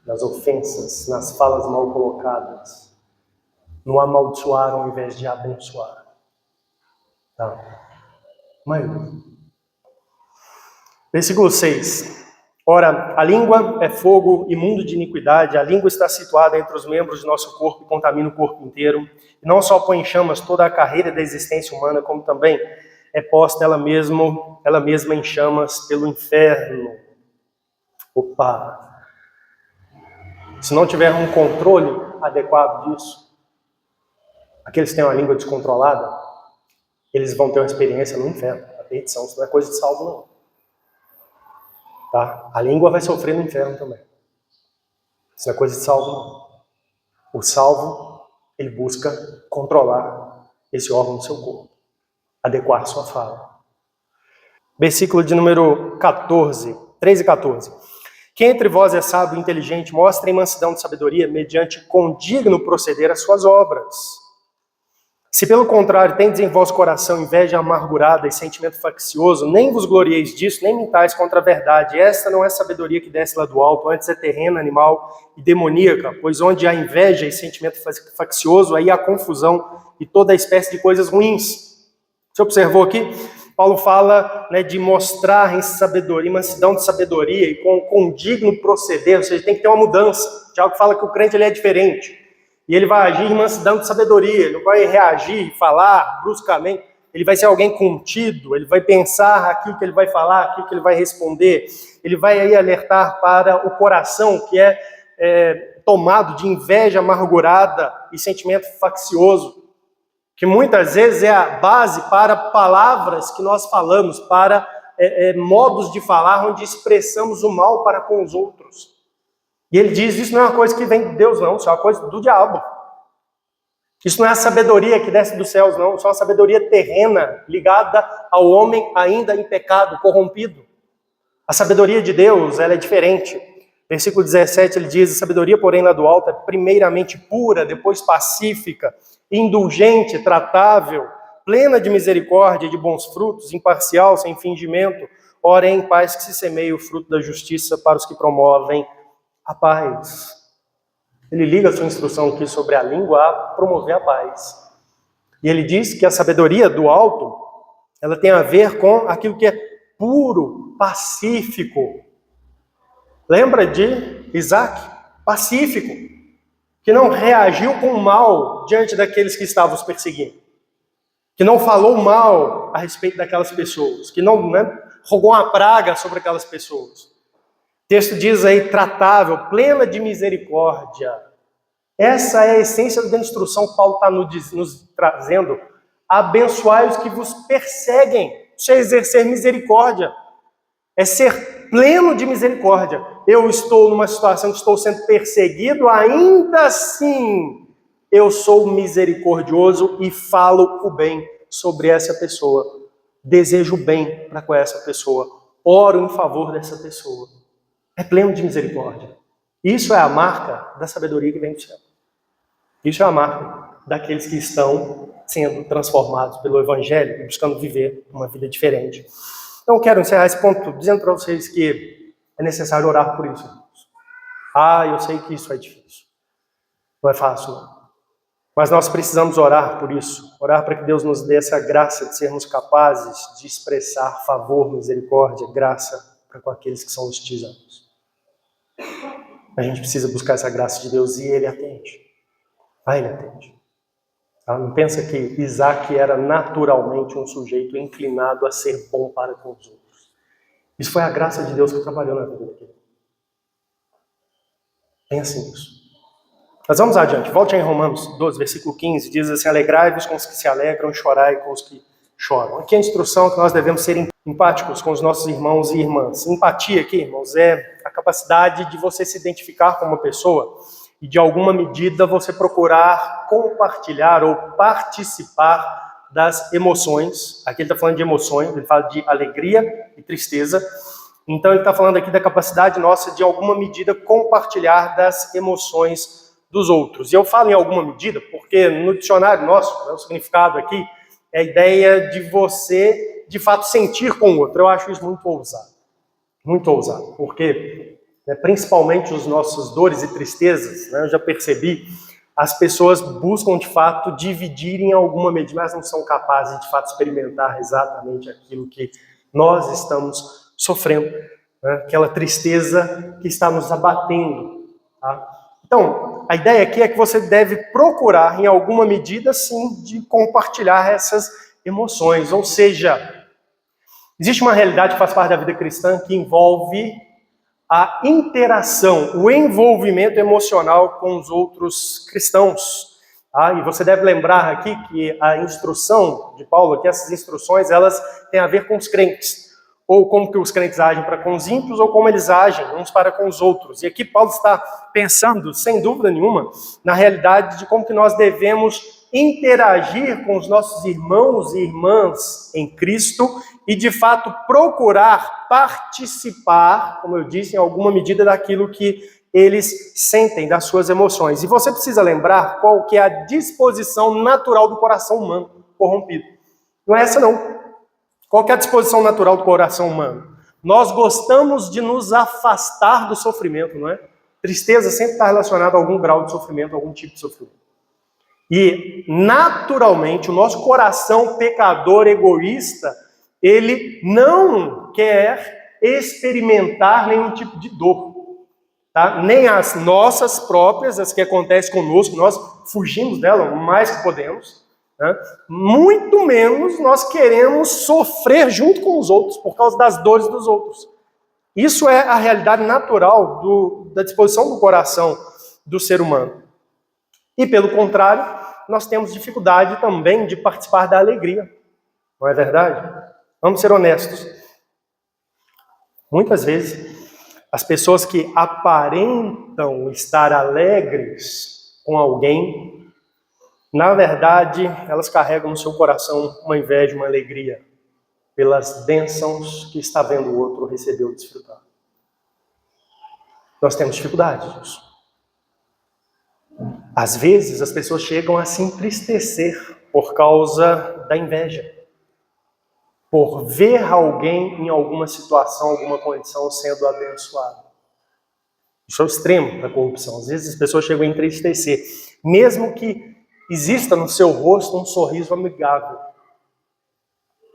Speaker 1: nas ofensas, nas falas mal colocadas, no amaldiçoar ao invés de abençoar. Tá? Maioria. Versículo 6. Ora, a língua é fogo imundo de iniquidade, a língua está situada entre os membros de nosso corpo e contamina o corpo inteiro, e não só põe em chamas toda a carreira da existência humana, como também é posta ela mesma em chamas pelo inferno. Opa! Se não tiver um controle adequado disso, aqueles que têm uma língua descontrolada, eles vão ter uma experiência no inferno, a perdição. Isso não é coisa de salvo, não. Tá? A língua vai sofrer no inferno também. Isso não é coisa de salvo, não. O salvo, ele busca controlar esse órgão do seu corpo, adequar sua fala. Versículo de número 14, 13 e 14. Quem entre vós é sábio e inteligente, mostre mansidão de sabedoria, mediante condigno proceder às suas obras. Se pelo contrário tendes em vosso coração inveja amargurada e sentimento faccioso, nem vos glorieis disso, nem mintais contra a verdade. Esta não é sabedoria que desce lá do alto, antes é terrena, animal e demoníaca, pois onde há inveja e sentimento faccioso, aí há confusão e toda espécie de coisas ruins. Você observou aqui? Paulo fala, né, de mostrar em sabedoria, mansidão de sabedoria e com condigno proceder, ou seja, tem que ter uma mudança. Tiago fala que o crente ele é diferente. E ele vai agir em mansidão de sabedoria, ele não vai reagir, falar bruscamente, ele vai ser alguém contido, ele vai pensar aquilo que ele vai falar, aquilo que ele vai responder, ele vai aí alertar para o coração que é tomado de inveja amargurada e sentimento faccioso, que muitas vezes é a base para palavras que nós falamos, para modos de falar onde expressamos o mal para com os outros. E ele diz, isso não é uma coisa que vem de Deus, não, isso é uma coisa do diabo. Isso não é a sabedoria que desce dos céus, não, isso é uma sabedoria terrena, ligada ao homem ainda em pecado, corrompido. A sabedoria de Deus, ela é diferente. Versículo 17, ele diz, a sabedoria, porém, lá do alto é primeiramente pura, depois pacífica, indulgente, tratável, plena de misericórdia e de bons frutos, imparcial, sem fingimento. Orem em paz que se semeie o fruto da justiça para os que promovem a paz. Ele liga a sua instrução aqui sobre a língua a promover a paz. E ele diz que a sabedoria do alto, ela tem a ver com aquilo que é puro, pacífico. Lembra de Isaac? Pacífico, que não reagiu com mal diante daqueles que estavam os perseguindo, que não falou mal a respeito daquelas pessoas, que não rogou uma praga sobre aquelas pessoas. O texto diz aí, tratável, plena de misericórdia. Essa é a essência da instrução que Paulo está nos trazendo. Abençoai os que vos perseguem. Isso é exercer misericórdia. É ser pleno de misericórdia. Eu estou numa situação que estou sendo perseguido, ainda assim eu sou misericordioso e falo o bem sobre essa pessoa. Desejo o bem para com essa pessoa. Oro em favor dessa pessoa. É pleno de misericórdia. Isso é a marca da sabedoria que vem do céu. Isso é a marca daqueles que estão sendo transformados pelo Evangelho e buscando viver uma vida diferente. Então, quero encerrar esse ponto dizendo para vocês que é necessário orar por isso, irmãos. Eu sei que isso é difícil. Não é fácil, não. Mas nós precisamos orar por isso. Orar para que Deus nos dê essa graça de sermos capazes de expressar favor, misericórdia, graça para com aqueles que são hostilizados. A gente precisa buscar essa graça de Deus e Ele atende. Ele atende. Não pensa que Isaac era naturalmente um sujeito inclinado a ser bom para com os outros. Isso foi a graça de Deus que trabalhou na vida dele. Pense nisso. Mas vamos adiante. Volte em Romanos 12, versículo 15. Diz assim, alegrai-vos com os que se alegram, chorai com os que choram. Aqui a instrução é que nós devemos ser empáticos com os nossos irmãos e irmãs. Empatia aqui, irmãos, é a capacidade de você se identificar com uma pessoa e de alguma medida você procurar compartilhar ou participar das emoções. Aqui ele está falando de emoções, ele fala de alegria e tristeza. Então ele está falando aqui da capacidade nossa de alguma medida compartilhar das emoções dos outros. E eu falo em alguma medida porque no dicionário nosso, o significado aqui é a ideia de você de fato sentir com o outro. Eu acho isso muito ousado, porque principalmente os nossos dores e tristezas, eu já percebi, as pessoas buscam de fato dividir em alguma medida, mas não são capazes de fato experimentar exatamente aquilo que nós estamos sofrendo, aquela tristeza que está nos abatendo. Tá? Então, a ideia aqui é que você deve procurar em alguma medida sim de compartilhar essas emoções, ou seja, existe uma realidade que faz parte da vida cristã que envolve a interação, o envolvimento emocional com os outros cristãos. E você deve lembrar aqui que a instrução de Paulo, que essas instruções, elas têm a ver com os crentes. Ou como que os crentes agem para com os ímpios, ou como eles agem uns para com os outros. E aqui Paulo está pensando, sem dúvida nenhuma, na realidade de como que nós devemos interagir com os nossos irmãos e irmãs em Cristo e, de fato, procurar participar, como eu disse, em alguma medida daquilo que eles sentem, das suas emoções. E você precisa lembrar qual que é a disposição natural do coração humano corrompido. Não é essa, não. Qual que é a disposição natural do coração humano? Nós gostamos de nos afastar do sofrimento, não é? Tristeza sempre está relacionada a algum grau de sofrimento, algum tipo de sofrimento. E, naturalmente, o nosso coração pecador, egoísta, ele não quer experimentar nenhum tipo de dor. Tá? Nem as nossas próprias, as que acontecem conosco, nós fugimos dela o mais que podemos. Né? Muito menos nós queremos sofrer junto com os outros, por causa das dores dos outros. Isso é a realidade natural da disposição do coração do ser humano. E, pelo contrário, nós temos dificuldade também de participar da alegria. Não é verdade? Vamos ser honestos. Muitas vezes, as pessoas que aparentam estar alegres com alguém, na verdade, elas carregam no seu coração uma inveja, uma alegria pelas bênçãos que está vendo o outro receber ou desfrutar. Nós temos dificuldade disso. Às vezes, as pessoas chegam a se entristecer por causa da inveja. por ver alguém em alguma situação, alguma condição sendo abençoado. Isso é o extremo da corrupção. Às vezes as pessoas chegam a entristecer, mesmo que exista no seu rosto um sorriso amigável.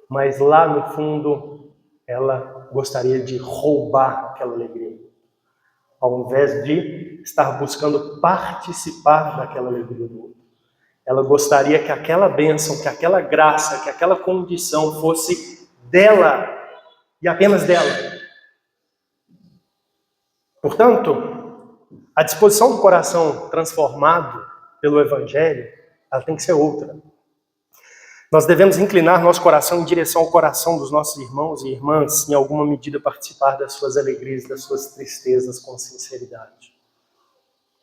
Speaker 1: Mas lá no fundo, ela gostaria de roubar aquela alegria, ao invés de estar buscando participar daquela alegria do outro. Ela gostaria que aquela bênção, que aquela graça, que aquela condição fosse dela e apenas dela. Portanto, a disposição do coração transformado pelo Evangelho, ela tem que ser outra. Nós devemos inclinar nosso coração em direção ao coração dos nossos irmãos e irmãs, em alguma medida participar das suas alegrias, das suas tristezas com sinceridade.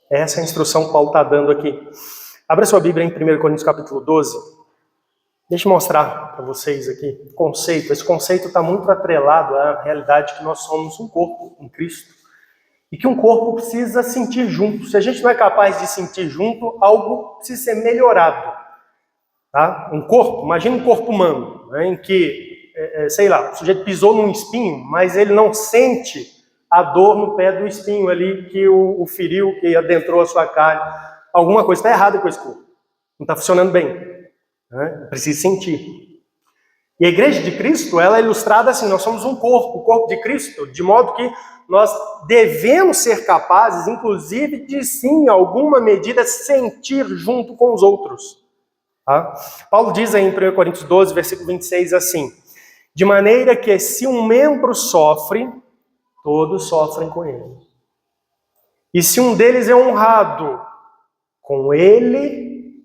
Speaker 1: Essa é a instrução que Paulo está dando aqui. Abra sua Bíblia em 1 Coríntios capítulo 12. Deixa eu mostrar para vocês aqui o conceito. Esse conceito está muito atrelado à realidade que nós somos um corpo em Cristo. E que um corpo precisa sentir junto. Se a gente não é capaz de sentir junto, algo precisa ser melhorado. Tá? Um corpo, imagina um corpo humano, né, em que, sei lá, o sujeito pisou num espinho, mas ele não sente a dor no pé do espinho ali que o feriu, que adentrou a sua carne. Alguma coisa está errada com esse corpo. Não está funcionando bem. Né? Precisa sentir. E a igreja de Cristo, ela é ilustrada assim, nós somos um corpo, o corpo de Cristo, de modo que nós devemos ser capazes, inclusive, de sim, em alguma medida, sentir junto com os outros. Tá? Paulo diz aí em 1 Coríntios 12, versículo 26, assim: de maneira que se um membro sofre, todos sofrem com ele. E se um deles é honrado, com ele,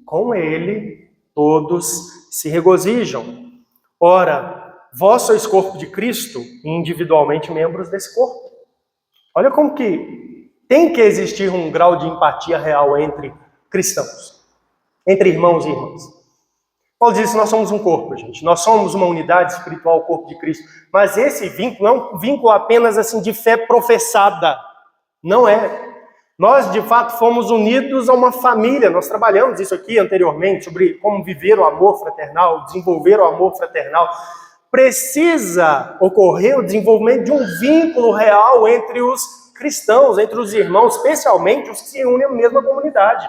Speaker 1: todos se regozijam. Ora, vós sois corpo de Cristo e individualmente membros desse corpo. Olha como que tem que existir um grau de empatia real entre cristãos, entre irmãos e irmãs. Paulo diz que nós somos um corpo, gente. Nós somos uma unidade espiritual, o corpo de Cristo. Mas esse vínculo não é um vínculo apenas assim de fé professada. Não é. Nós, de fato, fomos unidos a uma família. Nós trabalhamos isso aqui anteriormente, sobre como viver o amor fraternal, desenvolver o amor fraternal. Precisa ocorrer o desenvolvimento de um vínculo real entre os cristãos, entre os irmãos, especialmente os que se unem à mesma comunidade.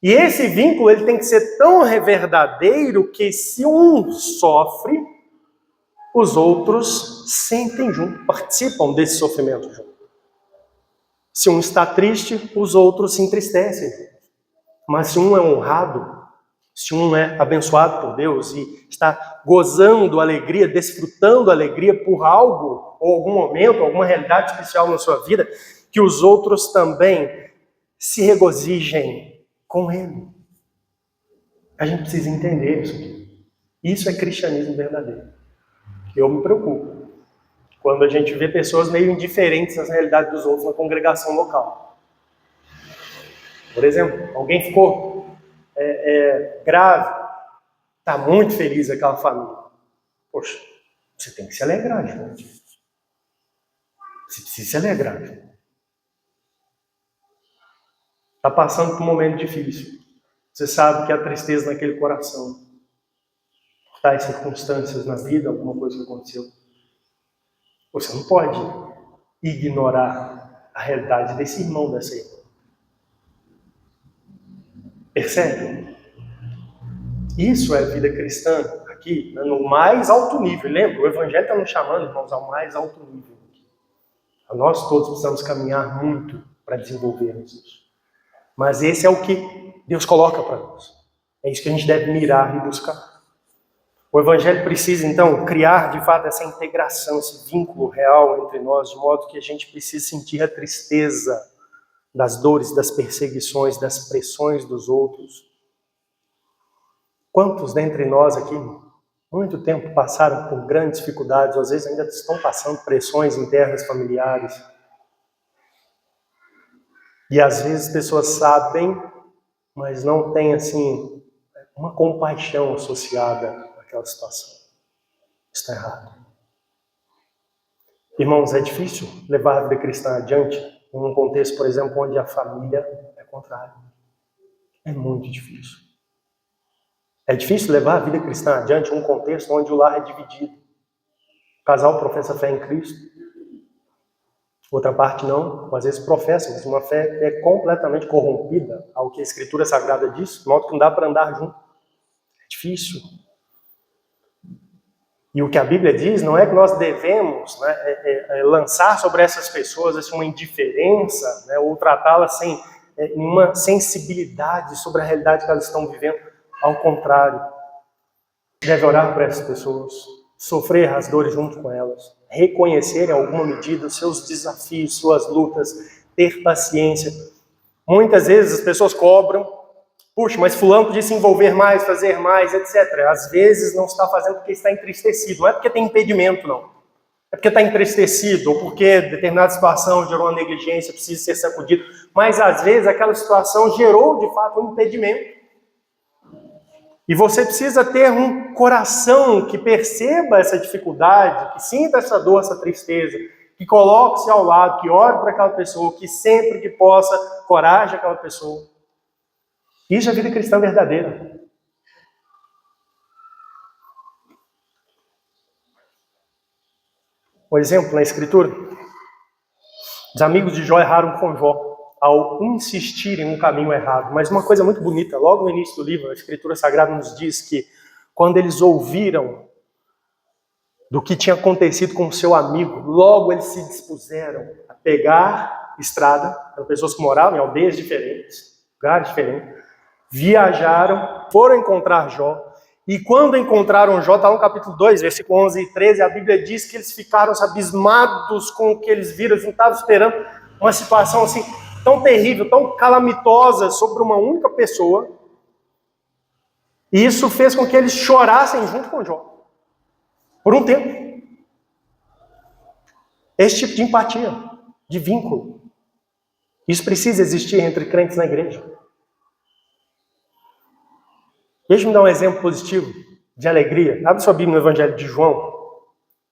Speaker 1: E esse vínculo ele tem que ser tão verdadeiro que se um sofre, os outros sentem junto, participam desse sofrimento junto. Se um está triste, os outros se entristecem. Mas se um é honrado, se um é abençoado por Deus e está gozando alegria, desfrutando alegria por algo, ou algum momento, alguma realidade especial na sua vida, que os outros também se regozijem com ele. A gente precisa entender isso aqui. Isso é cristianismo verdadeiro. Eu me preocupo quando a gente vê pessoas meio indiferentes às realidades dos outros na congregação local. Por exemplo, alguém ficou grave, está muito feliz aquela família. Poxa, você tem que se alegrar, gente. Você precisa se alegrar, gente. Está passando por um momento difícil. Você sabe que há tristeza naquele coração. Tais circunstâncias na vida, alguma coisa que aconteceu. Você não pode ignorar a realidade desse irmão, dessa irmã. Percebe? Isso é vida cristã aqui, no mais alto nível. Lembra? O Evangelho está nos chamando, irmãos, ao mais alto nível. Nós todos precisamos caminhar muito para desenvolvermos isso. Mas esse é o que Deus coloca para nós. É isso que a gente deve mirar e buscar. O Evangelho precisa, então, criar, de fato, essa integração, esse vínculo real entre nós, de modo que a gente precisa sentir a tristeza das dores, das perseguições, das pressões dos outros. Quantos dentre nós aqui, muito tempo, passaram por grandes dificuldades, ou às vezes ainda estão passando pressões internas familiares? E às vezes pessoas sabem, mas não têm, assim, uma compaixão associada àquela situação. Está errado. Irmãos, é difícil levar a vida cristã adiante em um contexto, por exemplo, onde a família é contrária. É muito difícil. É difícil levar a vida cristã adiante em um contexto onde o lar é dividido. O casal professa fé em Cristo, outra parte não, ou às vezes professa, mas uma fé que é completamente corrompida ao que a Escritura Sagrada diz, de modo que não dá para andar junto. É difícil. E o que a Bíblia diz não é que nós devemos lançar sobre essas pessoas assim, uma indiferença, ou tratá-las sem nenhuma sensibilidade sobre a realidade que elas estão vivendo. Ao contrário, deve orar para essas pessoas, sofrer as dores junto com elas, reconhecer em alguma medida os seus desafios, suas lutas, ter paciência. Muitas vezes as pessoas cobram, puxa, mas fulano podia se envolver mais, fazer mais, etc. Às vezes não está fazendo porque está entristecido. Não é porque tem impedimento, não. É porque está entristecido, ou porque determinada situação gerou uma negligência, precisa ser sacudido. Mas às vezes aquela situação gerou, de fato, um impedimento. E você precisa ter um coração que perceba essa dificuldade, que sinta essa dor, essa tristeza, que coloque-se ao lado, que ore para aquela pessoa, que sempre que possa, coraje aquela pessoa. Isso é a vida cristã verdadeira. Um exemplo na Escritura. Os amigos de Jó erraram com Jó ao insistirem no caminho errado. Mas uma coisa muito bonita, logo no início do livro, a Escritura Sagrada nos diz que quando eles ouviram do que tinha acontecido com o seu amigo, logo eles se dispuseram a pegar estrada, eram pessoas que moravam em aldeias diferentes, lugares diferentes, viajaram, foram encontrar Jó, e quando encontraram Jó, está no capítulo 2, versículo 11 e 13, a Bíblia diz que eles ficaram abismados com o que eles viram, eles não estavam esperando uma situação assim tão terrível, tão calamitosa sobre uma única pessoa, e isso fez com que eles chorassem junto com Jó, por um tempo. Esse tipo de empatia, de vínculo, isso precisa existir entre crentes na igreja. Deixa-me dar um exemplo positivo de alegria. Abre sua Bíblia no Evangelho de João.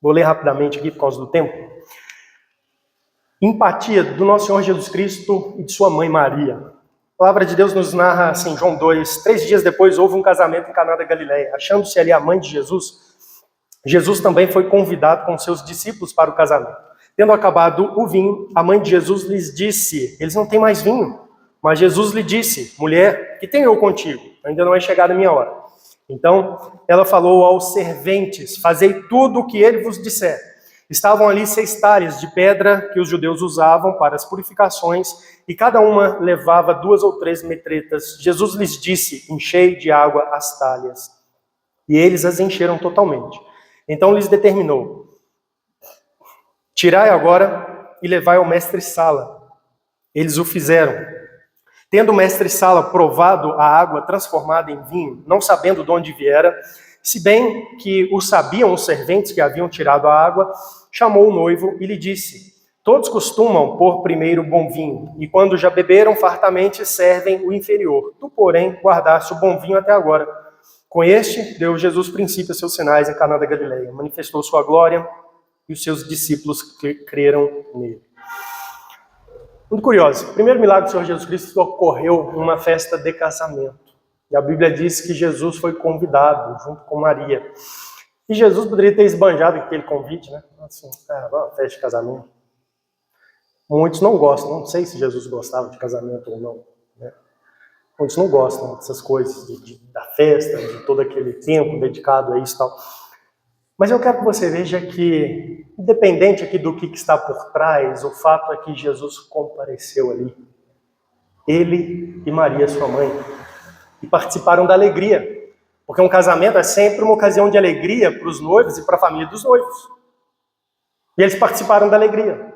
Speaker 1: Vou ler rapidamente aqui por causa do tempo. Empatia do nosso Senhor Jesus Cristo e de sua mãe Maria. A palavra de Deus nos narra assim, João 2. 3 dias depois houve um casamento em Caná da Galileia. Achando-se ali a mãe de Jesus, Jesus também foi convidado com seus discípulos para o casamento. Tendo acabado o vinho, a mãe de Jesus lhes disse, eles não têm mais vinho. Mas Jesus lhe disse, mulher, que tenho eu contigo? Ainda não é chegada a minha hora. Então, ela falou aos serventes, fazei tudo o que ele vos disser. Estavam ali 6 talhas de pedra que os judeus usavam para as purificações, e cada uma levava 2 ou 3 metretas. Jesus lhes disse, enchei de água as talhas. E eles as encheram totalmente. Então lhes determinou, tirai agora e levai ao mestre-sala. Eles o fizeram. Tendo o mestre-sala provado a água transformada em vinho, não sabendo de onde viera, se bem que o sabiam os serventes que haviam tirado a água, chamou o noivo e lhe disse, todos costumam pôr primeiro o bom vinho, e quando já beberam fartamente, servem o inferior. Tu, porém, guardaste o bom vinho até agora. Com este, deu Jesus princípio a seus sinais em Caná da Galileia, manifestou sua glória, e os seus discípulos creram nele. Muito curioso, o primeiro milagre do Senhor Jesus Cristo ocorreu numa festa de casamento. E a Bíblia diz que Jesus foi convidado junto com Maria. E Jesus poderia ter esbanjado aquele convite, né? Assim, uma festa de casamento. Muitos não gostam, não sei se Jesus gostava de casamento ou não. Né? Muitos não gostam dessas coisas, da festa, de todo aquele tempo dedicado a isso e tal. Mas eu quero que você veja que, independente aqui do que está por trás, o fato é que Jesus compareceu ali. Ele e Maria, sua mãe, e participaram da alegria. Porque um casamento é sempre uma ocasião de alegria para os noivos e para a família dos noivos. E eles participaram da alegria.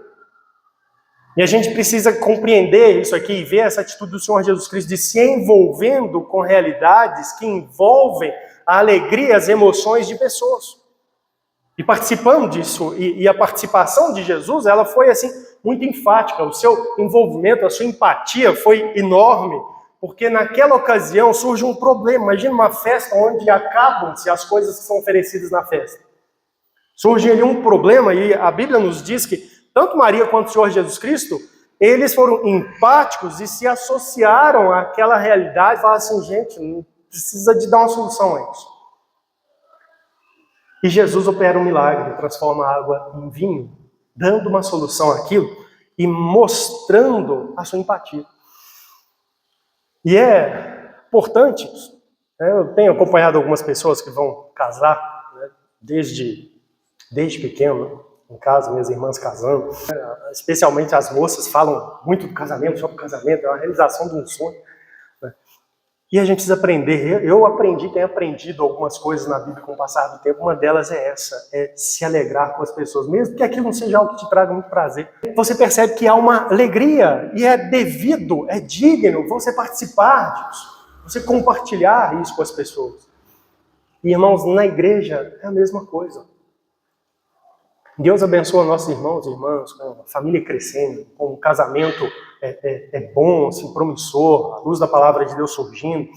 Speaker 1: E a gente precisa compreender isso aqui e ver essa atitude do Senhor Jesus Cristo de se envolvendo com realidades que envolvem a alegria e as emoções de pessoas. E participando disso, e a participação de Jesus, ela foi assim, muito enfática. O seu envolvimento, a sua empatia foi enorme, porque naquela ocasião surge um problema. Imagina uma festa onde acabam-se as coisas que são oferecidas na festa. Surge ali um problema, e a Bíblia nos diz que tanto Maria quanto o Senhor Jesus Cristo, eles foram empáticos e se associaram àquela realidade, falaram assim, gente, precisa de dar uma solução a isso. E Jesus opera um milagre, transforma a água em vinho, dando uma solução àquilo e mostrando a sua empatia. E é importante isso. Eu tenho acompanhado algumas pessoas que vão casar, né, desde pequeno, em casa, minhas irmãs casando. Especialmente as moças falam muito do casamento, sobre o casamento, é uma realização de um sonho. Né? E a gente precisa aprender. Eu tenho aprendido algumas coisas na Bíblia com o passar do tempo. Uma delas é essa, é se alegrar com as pessoas, mesmo que aquilo não seja algo que te traga muito prazer. Você percebe que há uma alegria e é devido, é digno você participar disso. Você compartilhar isso com as pessoas. E, irmãos, na igreja é a mesma coisa. Deus abençoa nossos irmãos e irmãs, com a família crescendo, com um casamento bom, assim, promissor, a luz da palavra de Deus surgindo.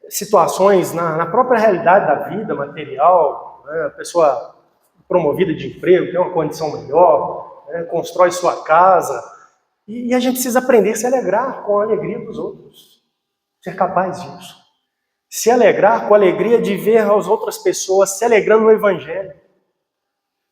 Speaker 1: Situações na própria realidade da vida material, né, a pessoa promovida de emprego, tem uma condição melhor, né, constrói sua casa. E a gente precisa aprender a se alegrar com a alegria dos outros. Ser capaz disso. Se alegrar com a alegria de ver as outras pessoas se alegrando no Evangelho.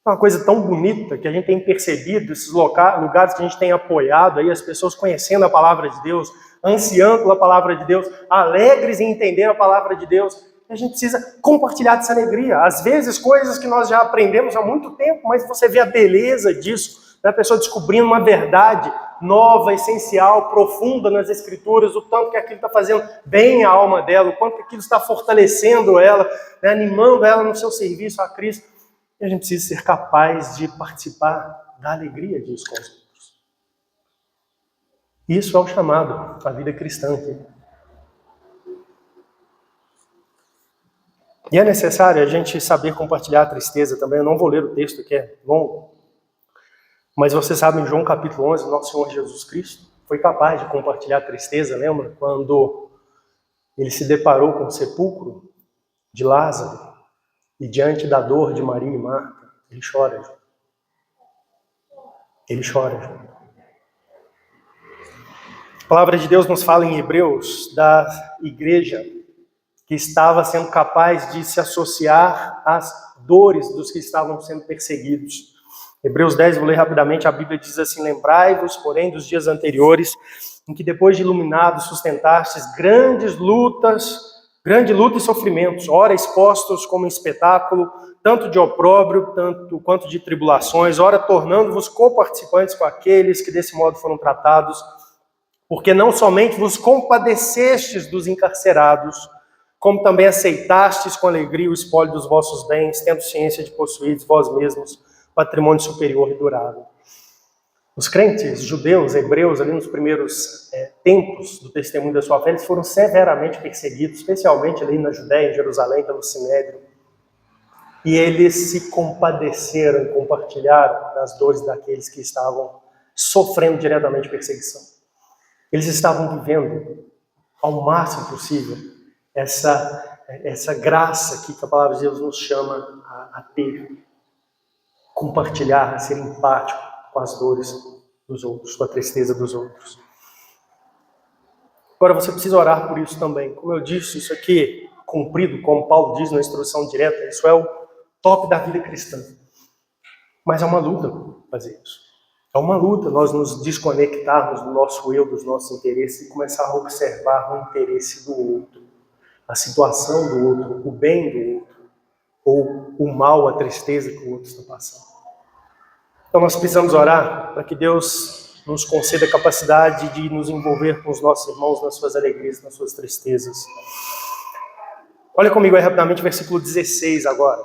Speaker 1: É uma coisa tão bonita que a gente tem percebido, esses lugares que a gente tem apoiado, aí, as pessoas conhecendo a palavra de Deus, ansiando a palavra de Deus, alegres em entender a palavra de Deus. A gente precisa compartilhar dessa alegria. Às vezes, coisas que nós já aprendemos há muito tempo, mas você vê a beleza disso, né? A pessoa descobrindo uma verdade nova, essencial, profunda nas Escrituras, o tanto que aquilo está fazendo bem à alma dela, o quanto que aquilo está fortalecendo ela, né? Animando ela no seu serviço a Cristo. E a gente precisa ser capaz de participar da alegria disso com os outros. Isso é o chamado à vida cristã aqui. E é necessário a gente saber compartilhar a tristeza também. Eu não vou ler o texto que é longo, mas você sabe, em João capítulo 11, nosso Senhor Jesus Cristo foi capaz de compartilhar a tristeza, lembra? Quando ele se deparou com o sepulcro de Lázaro e diante da dor de Maria e Marta, ele chora. Ele chora. A palavra de Deus nos fala em Hebreus da igreja que estava sendo capaz de se associar às dores dos que estavam sendo perseguidos. Hebreus 10, vou ler rapidamente, a Bíblia diz assim: lembrai-vos, porém, dos dias anteriores, em que depois de iluminados sustentastes grande luta e sofrimentos, ora expostos como espetáculo, tanto de opróbrio, tanto quanto de tribulações, ora tornando-vos coparticipantes com aqueles que desse modo foram tratados, porque não somente vos compadecestes dos encarcerados, como também aceitastes com alegria o espólio dos vossos bens, tendo ciência de possuídes vós mesmos patrimônio superior e durável. Os crentes judeus, hebreus, ali nos primeiros tempos do testemunho da sua fé, eles foram severamente perseguidos, especialmente ali na Judéia, em Jerusalém, pelo Sinédrio. E eles se compadeceram e compartilharam das dores daqueles que estavam sofrendo diretamente perseguição. Eles estavam vivendo ao máximo possível essa graça aqui que a palavra de Deus nos chama a ter. Compartilhar, a ser empático com as dores dos outros, com a tristeza dos outros. Agora você precisa orar por isso também. Como eu disse, isso aqui, cumprido, como Paulo diz na instrução direta, isso é o top da vida cristã. Mas é uma luta fazer isso. É uma luta nós nos desconectarmos do nosso eu, dos nossos interesses e começar a observar o interesse do outro, a situação do outro, o bem do outro, ou o mal, a tristeza que o outro está passando. Então nós precisamos orar para que Deus nos conceda a capacidade de nos envolver com os nossos irmãos nas suas alegrias, nas suas tristezas. Olha comigo aí rapidamente o versículo 16 agora.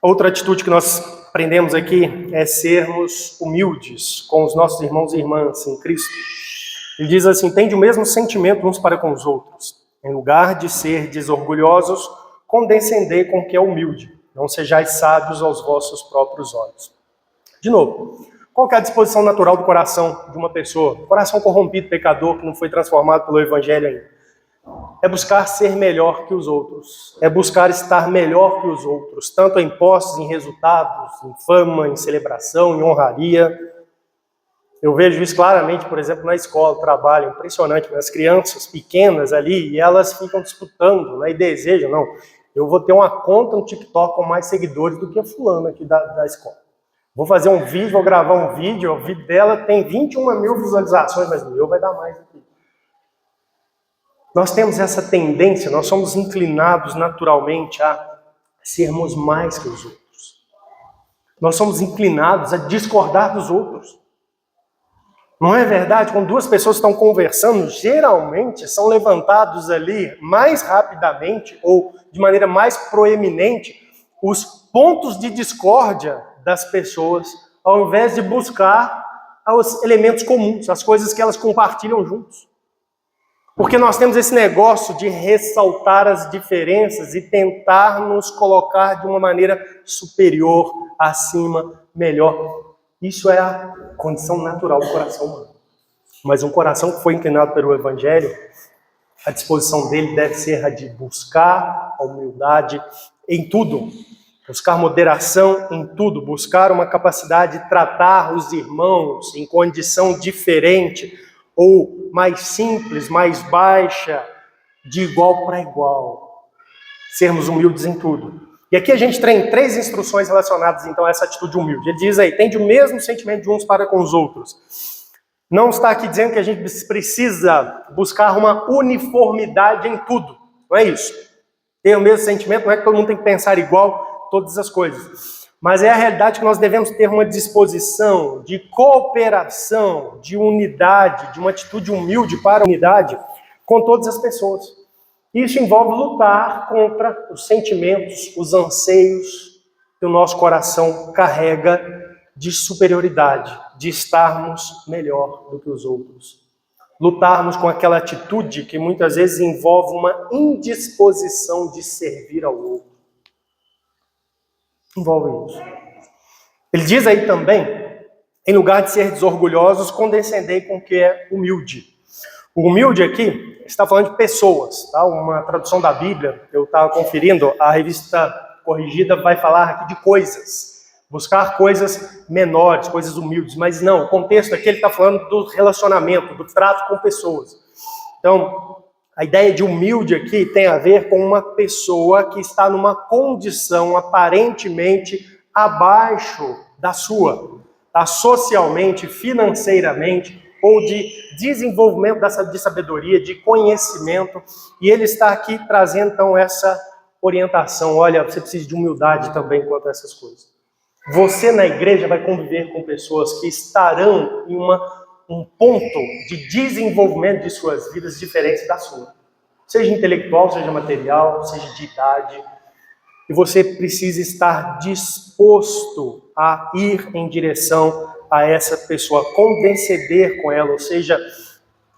Speaker 1: Outra atitude que nós aprendemos aqui é sermos humildes com os nossos irmãos e irmãs em Cristo. Ele diz assim: tende o mesmo sentimento uns para com os outros. Em lugar de ser desorgulhosos, condescendei com o que é humilde. Não sejais sábios aos vossos próprios olhos. De novo, qual que é a disposição natural do coração de uma pessoa? Coração corrompido, pecador, que não foi transformado pelo Evangelho ainda. É buscar ser melhor que os outros. É buscar estar melhor que os outros, tanto em posses, em resultados, em fama, em celebração, em honraria. Eu vejo isso claramente, por exemplo, na escola, trabalho, impressionante, as crianças pequenas ali, e elas ficam disputando, né, e desejam, não, eu vou ter uma conta no TikTok com mais seguidores do que a fulana aqui da escola. Vou fazer um vídeo, vou gravar um vídeo, o vídeo dela tem 21 mil visualizações, mas o meu vai dar mais aqui. Nós temos essa tendência, nós somos inclinados naturalmente a sermos mais que os outros. Nós somos inclinados a discordar dos outros. Não é verdade? Quando duas pessoas estão conversando, geralmente são levantados ali mais rapidamente ou de maneira mais proeminente os pontos de discórdia das pessoas, ao invés de buscar os elementos comuns, as coisas que elas compartilham juntos. Porque nós temos esse negócio de ressaltar as diferenças e tentar nos colocar de uma maneira superior, acima, melhor. Isso é a condição natural do coração humano. Mas um coração que foi inclinado pelo Evangelho, a disposição dele deve ser a de buscar a humildade em tudo. Buscar moderação em tudo. Buscar uma capacidade de tratar os irmãos em condição diferente ou mais simples, mais baixa, de igual para igual. Sermos humildes em tudo. E aqui a gente tem 3 instruções relacionadas, então, a essa atitude humilde. Ele diz aí, tende o mesmo sentimento de uns para com os outros. Não está aqui dizendo que a gente precisa buscar uma uniformidade em tudo. Não é isso. Ter o mesmo sentimento, não é que todo mundo tem que pensar igual todas as coisas. Mas é a realidade que nós devemos ter uma disposição de cooperação, de unidade, de uma atitude humilde para a unidade com todas as pessoas. Isso envolve lutar contra os sentimentos, os anseios que o nosso coração carrega de superioridade, de estarmos melhor do que os outros. Lutarmos com aquela atitude que muitas vezes envolve uma indisposição de servir ao outro. Envolve isso. Ele diz aí também, em lugar de ser desorgulhosos, condescendei com o que é humilde. O humilde aqui está falando de pessoas, tá? Uma tradução da Bíblia, eu estava conferindo, a revista corrigida vai falar aqui de coisas. Buscar coisas menores, coisas humildes. Mas não, o contexto aqui ele está falando do relacionamento, do trato com pessoas. Então, a ideia de humilde aqui tem a ver com uma pessoa que está numa condição aparentemente abaixo da sua, tá? Socialmente, financeiramente, ou de desenvolvimento de sabedoria, de conhecimento, e ele está aqui trazendo então essa orientação. Olha, você precisa de humildade também quanto a essas coisas. Você na igreja vai conviver com pessoas que estarão em um ponto de desenvolvimento de suas vidas diferentes da sua. Seja intelectual, seja material, seja de idade. E você precisa estar disposto a ir em direção a essa pessoa, condescender com ela, ou seja,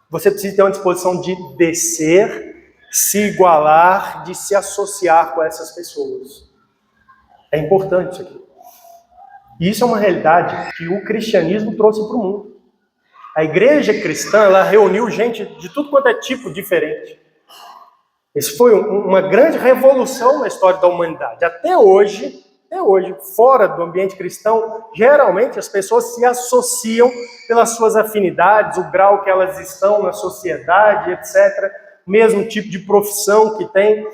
Speaker 1: você precisa ter uma disposição de descer, se igualar, de se associar com essas pessoas. É importante isso aqui. E isso é uma realidade que o cristianismo trouxe para o mundo. A igreja cristã, ela reuniu gente de tudo quanto é tipo diferente. Isso foi uma grande revolução na história da humanidade. Até hoje, fora do ambiente cristão, geralmente as pessoas se associam pelas suas afinidades, o grau que elas estão na sociedade, etc. Mesmo tipo de profissão que tem.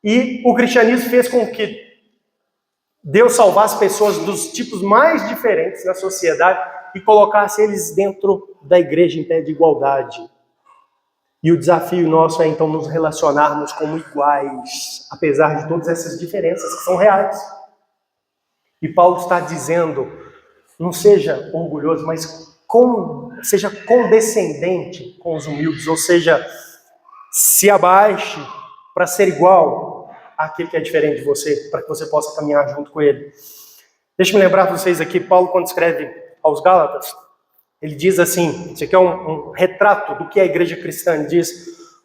Speaker 1: E o cristianismo fez com que Deus salvasse pessoas dos tipos mais diferentes na sociedade e colocasse eles dentro da igreja em pé de igualdade. E o desafio nosso é então nos relacionarmos como iguais, apesar de todas essas diferenças que são reais. E Paulo está dizendo, não seja orgulhoso, mas seja condescendente com os humildes, ou seja, se abaixe para ser igual àquele que é diferente de você, para que você possa caminhar junto com ele. Deixa-me lembrar para vocês aqui, Paulo, quando escreve aos Gálatas, ele diz assim, isso aqui é um retrato do que é a igreja cristã, ele diz,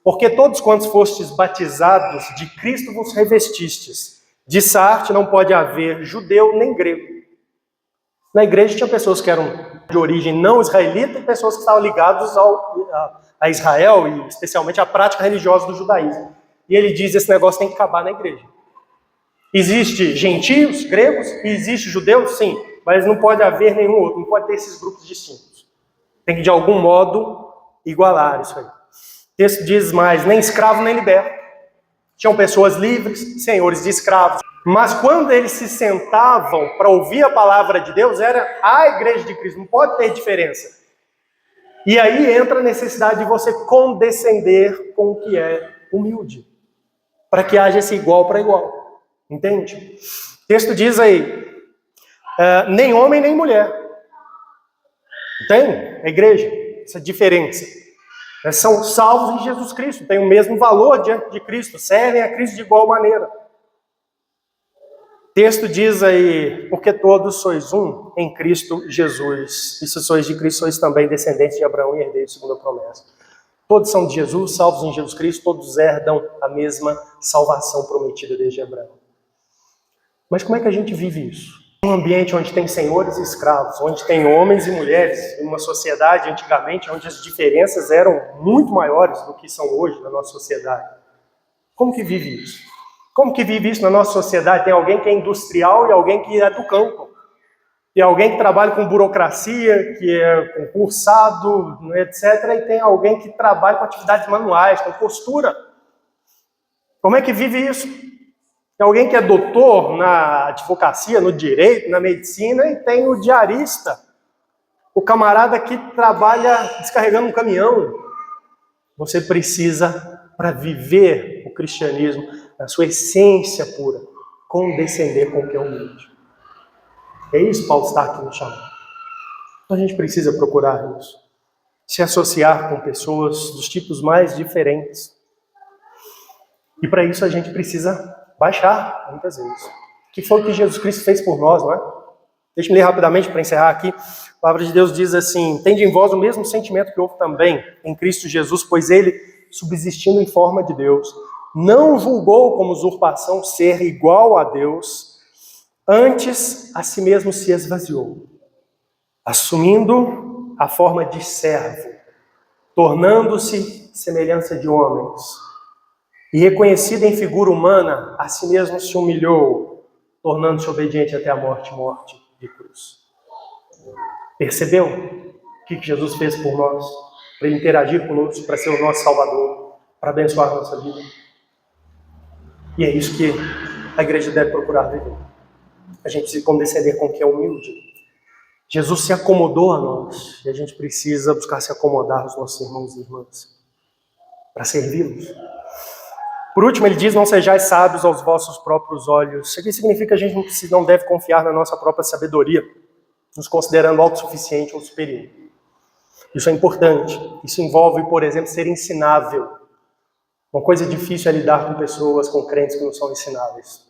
Speaker 1: porque todos quantos fostes batizados, de Cristo vos revestistes. De Sarte não pode haver judeu nem grego. Na igreja tinha pessoas que eram de origem não israelita e pessoas que estavam ligadas a Israel e especialmente à prática religiosa do judaísmo. E ele diz, esse negócio tem que acabar na igreja. Existe gentios, gregos, e existe judeus, sim, mas não pode haver nenhum outro, não pode ter esses grupos distintos. Tem que, de algum modo, igualar isso aí. O texto diz mais, nem escravo nem liberto. Tinham pessoas livres, senhores de escravos. Mas quando eles se sentavam para ouvir a palavra de Deus, era a igreja de Cristo. Não pode ter diferença. E aí entra a necessidade de você condescender com o que é humilde. Para que haja esse igual para igual. Entende? O texto diz aí, nem homem nem mulher. Tem a igreja, essa diferença. São salvos em Jesus Cristo, têm o mesmo valor diante de Cristo, servem a Cristo de igual maneira. O texto diz aí, porque todos sois um em Cristo Jesus. E se sois de Cristo, sois também descendentes de Abraão e herdeiros segundo a promessa. Todos são de Jesus, salvos em Jesus Cristo, todos herdam a mesma salvação prometida desde Abraão. Mas como é que a gente vive isso? Um ambiente onde tem senhores e escravos, onde tem homens e mulheres, em uma sociedade antigamente onde as diferenças eram muito maiores do que são hoje na nossa sociedade. Como que vive isso? Como que vive isso na nossa sociedade? Tem alguém que é industrial e alguém que é do campo. Tem alguém que trabalha com burocracia, que é concursado, etc. E tem alguém que trabalha com atividades manuais, com costura. Como é que vive isso? Tem alguém que é doutor na advocacia, no direito, na medicina, e tem o diarista, o camarada que trabalha descarregando um caminhão. Você precisa, para viver o cristianismo, na sua essência pura, condescender com o que é humilde. É isso que Paulo está aqui nos chamando. Então a gente precisa procurar isso. Se associar com pessoas dos tipos mais diferentes. E para isso a gente precisa baixar, muitas vezes. Que foi o que Jesus Cristo fez por nós, não é? Deixa-me ler rapidamente para encerrar aqui. A palavra de Deus diz assim, tende em vós o mesmo sentimento que houve também em Cristo Jesus, pois ele, subsistindo em forma de Deus, não julgou como usurpação ser igual a Deus, antes a si mesmo se esvaziou, assumindo a forma de servo, tornando-se semelhança de homens, e reconhecido em figura humana, a si mesmo se humilhou, tornando-se obediente até a morte de cruz. Percebeu o que Jesus fez por nós? Para ele interagir conosco, para ser o nosso Salvador, para abençoar a nossa vida. E é isso que a igreja deve procurar viver. A gente precisa condescender com quem é humilde. Jesus se acomodou a nós, e a gente precisa buscar se acomodar aos nossos irmãos e irmãs, para servi-los. Por último, ele diz, não sejais sábios aos vossos próprios olhos. Isso aqui significa que a gente não deve confiar na nossa própria sabedoria, nos considerando autossuficiente ou superior. Isso é importante. Isso envolve, por exemplo, ser ensinável. Uma coisa difícil é lidar com pessoas, com crentes que não são ensináveis.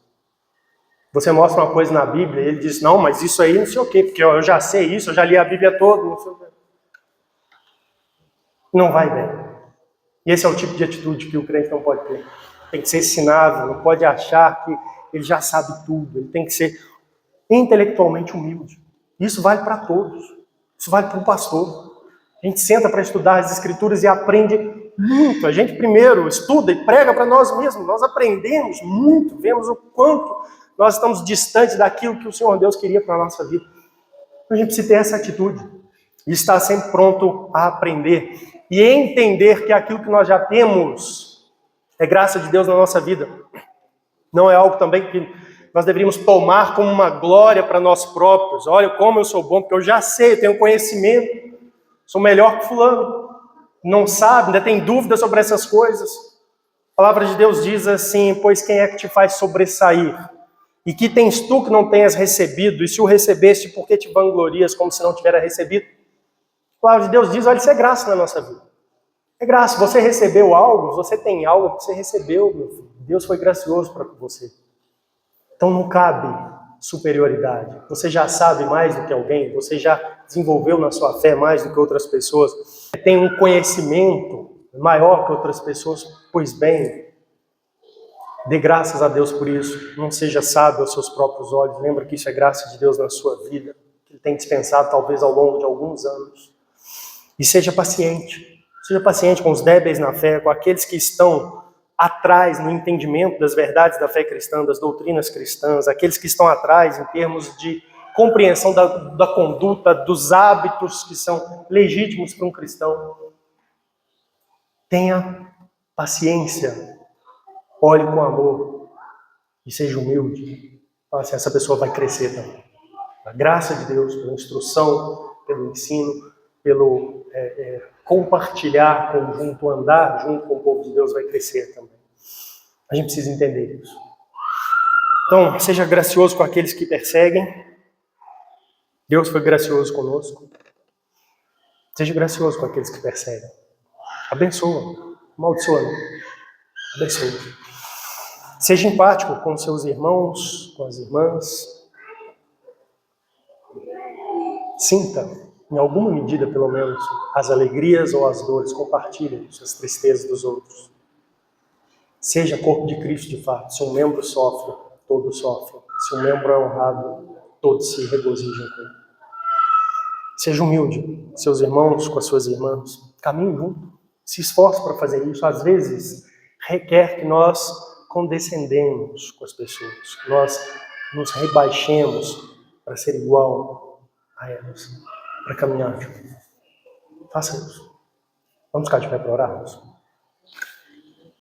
Speaker 1: Você mostra uma coisa na Bíblia e ele diz, não, mas isso aí não sei o quê, porque eu já sei isso, eu já li a Bíblia toda, não sei o quê. Não vai bem. E esse é o tipo de atitude que o crente não pode ter. Tem que ser ensinável, não pode achar que ele já sabe tudo. Ele tem que ser intelectualmente humilde. Isso vale para todos. Isso vale para um pastor. A gente senta para estudar as Escrituras e aprende muito. A gente primeiro estuda e prega para nós mesmos. Nós aprendemos muito, vemos o quanto nós estamos distantes daquilo que o Senhor Deus queria para a nossa vida. A gente precisa ter essa atitude. E estar sempre pronto a aprender. E entender que aquilo que nós já temos é graça de Deus na nossa vida. Não é algo também que nós deveríamos tomar como uma glória para nós próprios. Olha como eu sou bom, porque eu já sei, eu tenho conhecimento. Sou melhor que fulano. Não sabe, ainda tem dúvida sobre essas coisas. A palavra de Deus diz assim, pois quem é que te faz sobressair? E que tens tu que não tenhas recebido? E se o recebeste, por que te vanglorias como se não tivera recebido? A palavra de Deus diz, olha, isso é graça na nossa vida. É graça. Você recebeu algo, você tem algo que você recebeu, meu filho. Deus foi gracioso para você. Então não cabe superioridade. Você já sabe mais do que alguém, você já desenvolveu na sua fé mais do que outras pessoas, tem um conhecimento maior que outras pessoas, pois bem, dê graças a Deus por isso. Não seja sábio aos seus próprios olhos. Lembra que isso é graça de Deus na sua vida, que Ele tem dispensado talvez ao longo de alguns anos. E seja paciente. Seja paciente com os débeis na fé, com aqueles que estão atrás no entendimento das verdades da fé cristã, das doutrinas cristãs, aqueles que estão atrás em termos de compreensão da conduta, dos hábitos que são legítimos para um cristão. Tenha paciência, olhe com amor e seja humilde. Fala assim, essa pessoa vai crescer também. A graça de Deus, pela instrução, pelo ensino, pelo compartilhar conjunto, andar junto com o povo de Deus, vai crescer também. A gente precisa entender isso. Então, seja gracioso com aqueles que perseguem. Deus foi gracioso conosco. Seja gracioso com aqueles que perseguem. Abençoa. Amaldiçoa, não. Abençoa. Seja empático com seus irmãos, com as irmãs. Sinta, em alguma medida pelo menos, as alegrias ou as dores. Compartilhe as tristezas dos outros. Seja corpo de Cristo de fato. Se um membro sofre, todos sofrem. Se um membro é honrado, todos se regozijam com ele. Seja humilde com seus irmãos, com as suas irmãs. Caminhe junto. Se esforce para fazer isso. Às vezes, requer que nós condescendemos com as pessoas. Que nós nos rebaixemos para ser igual a elas. Para caminhar junto. Faça isso. Vamos ficar de pé para orarmos?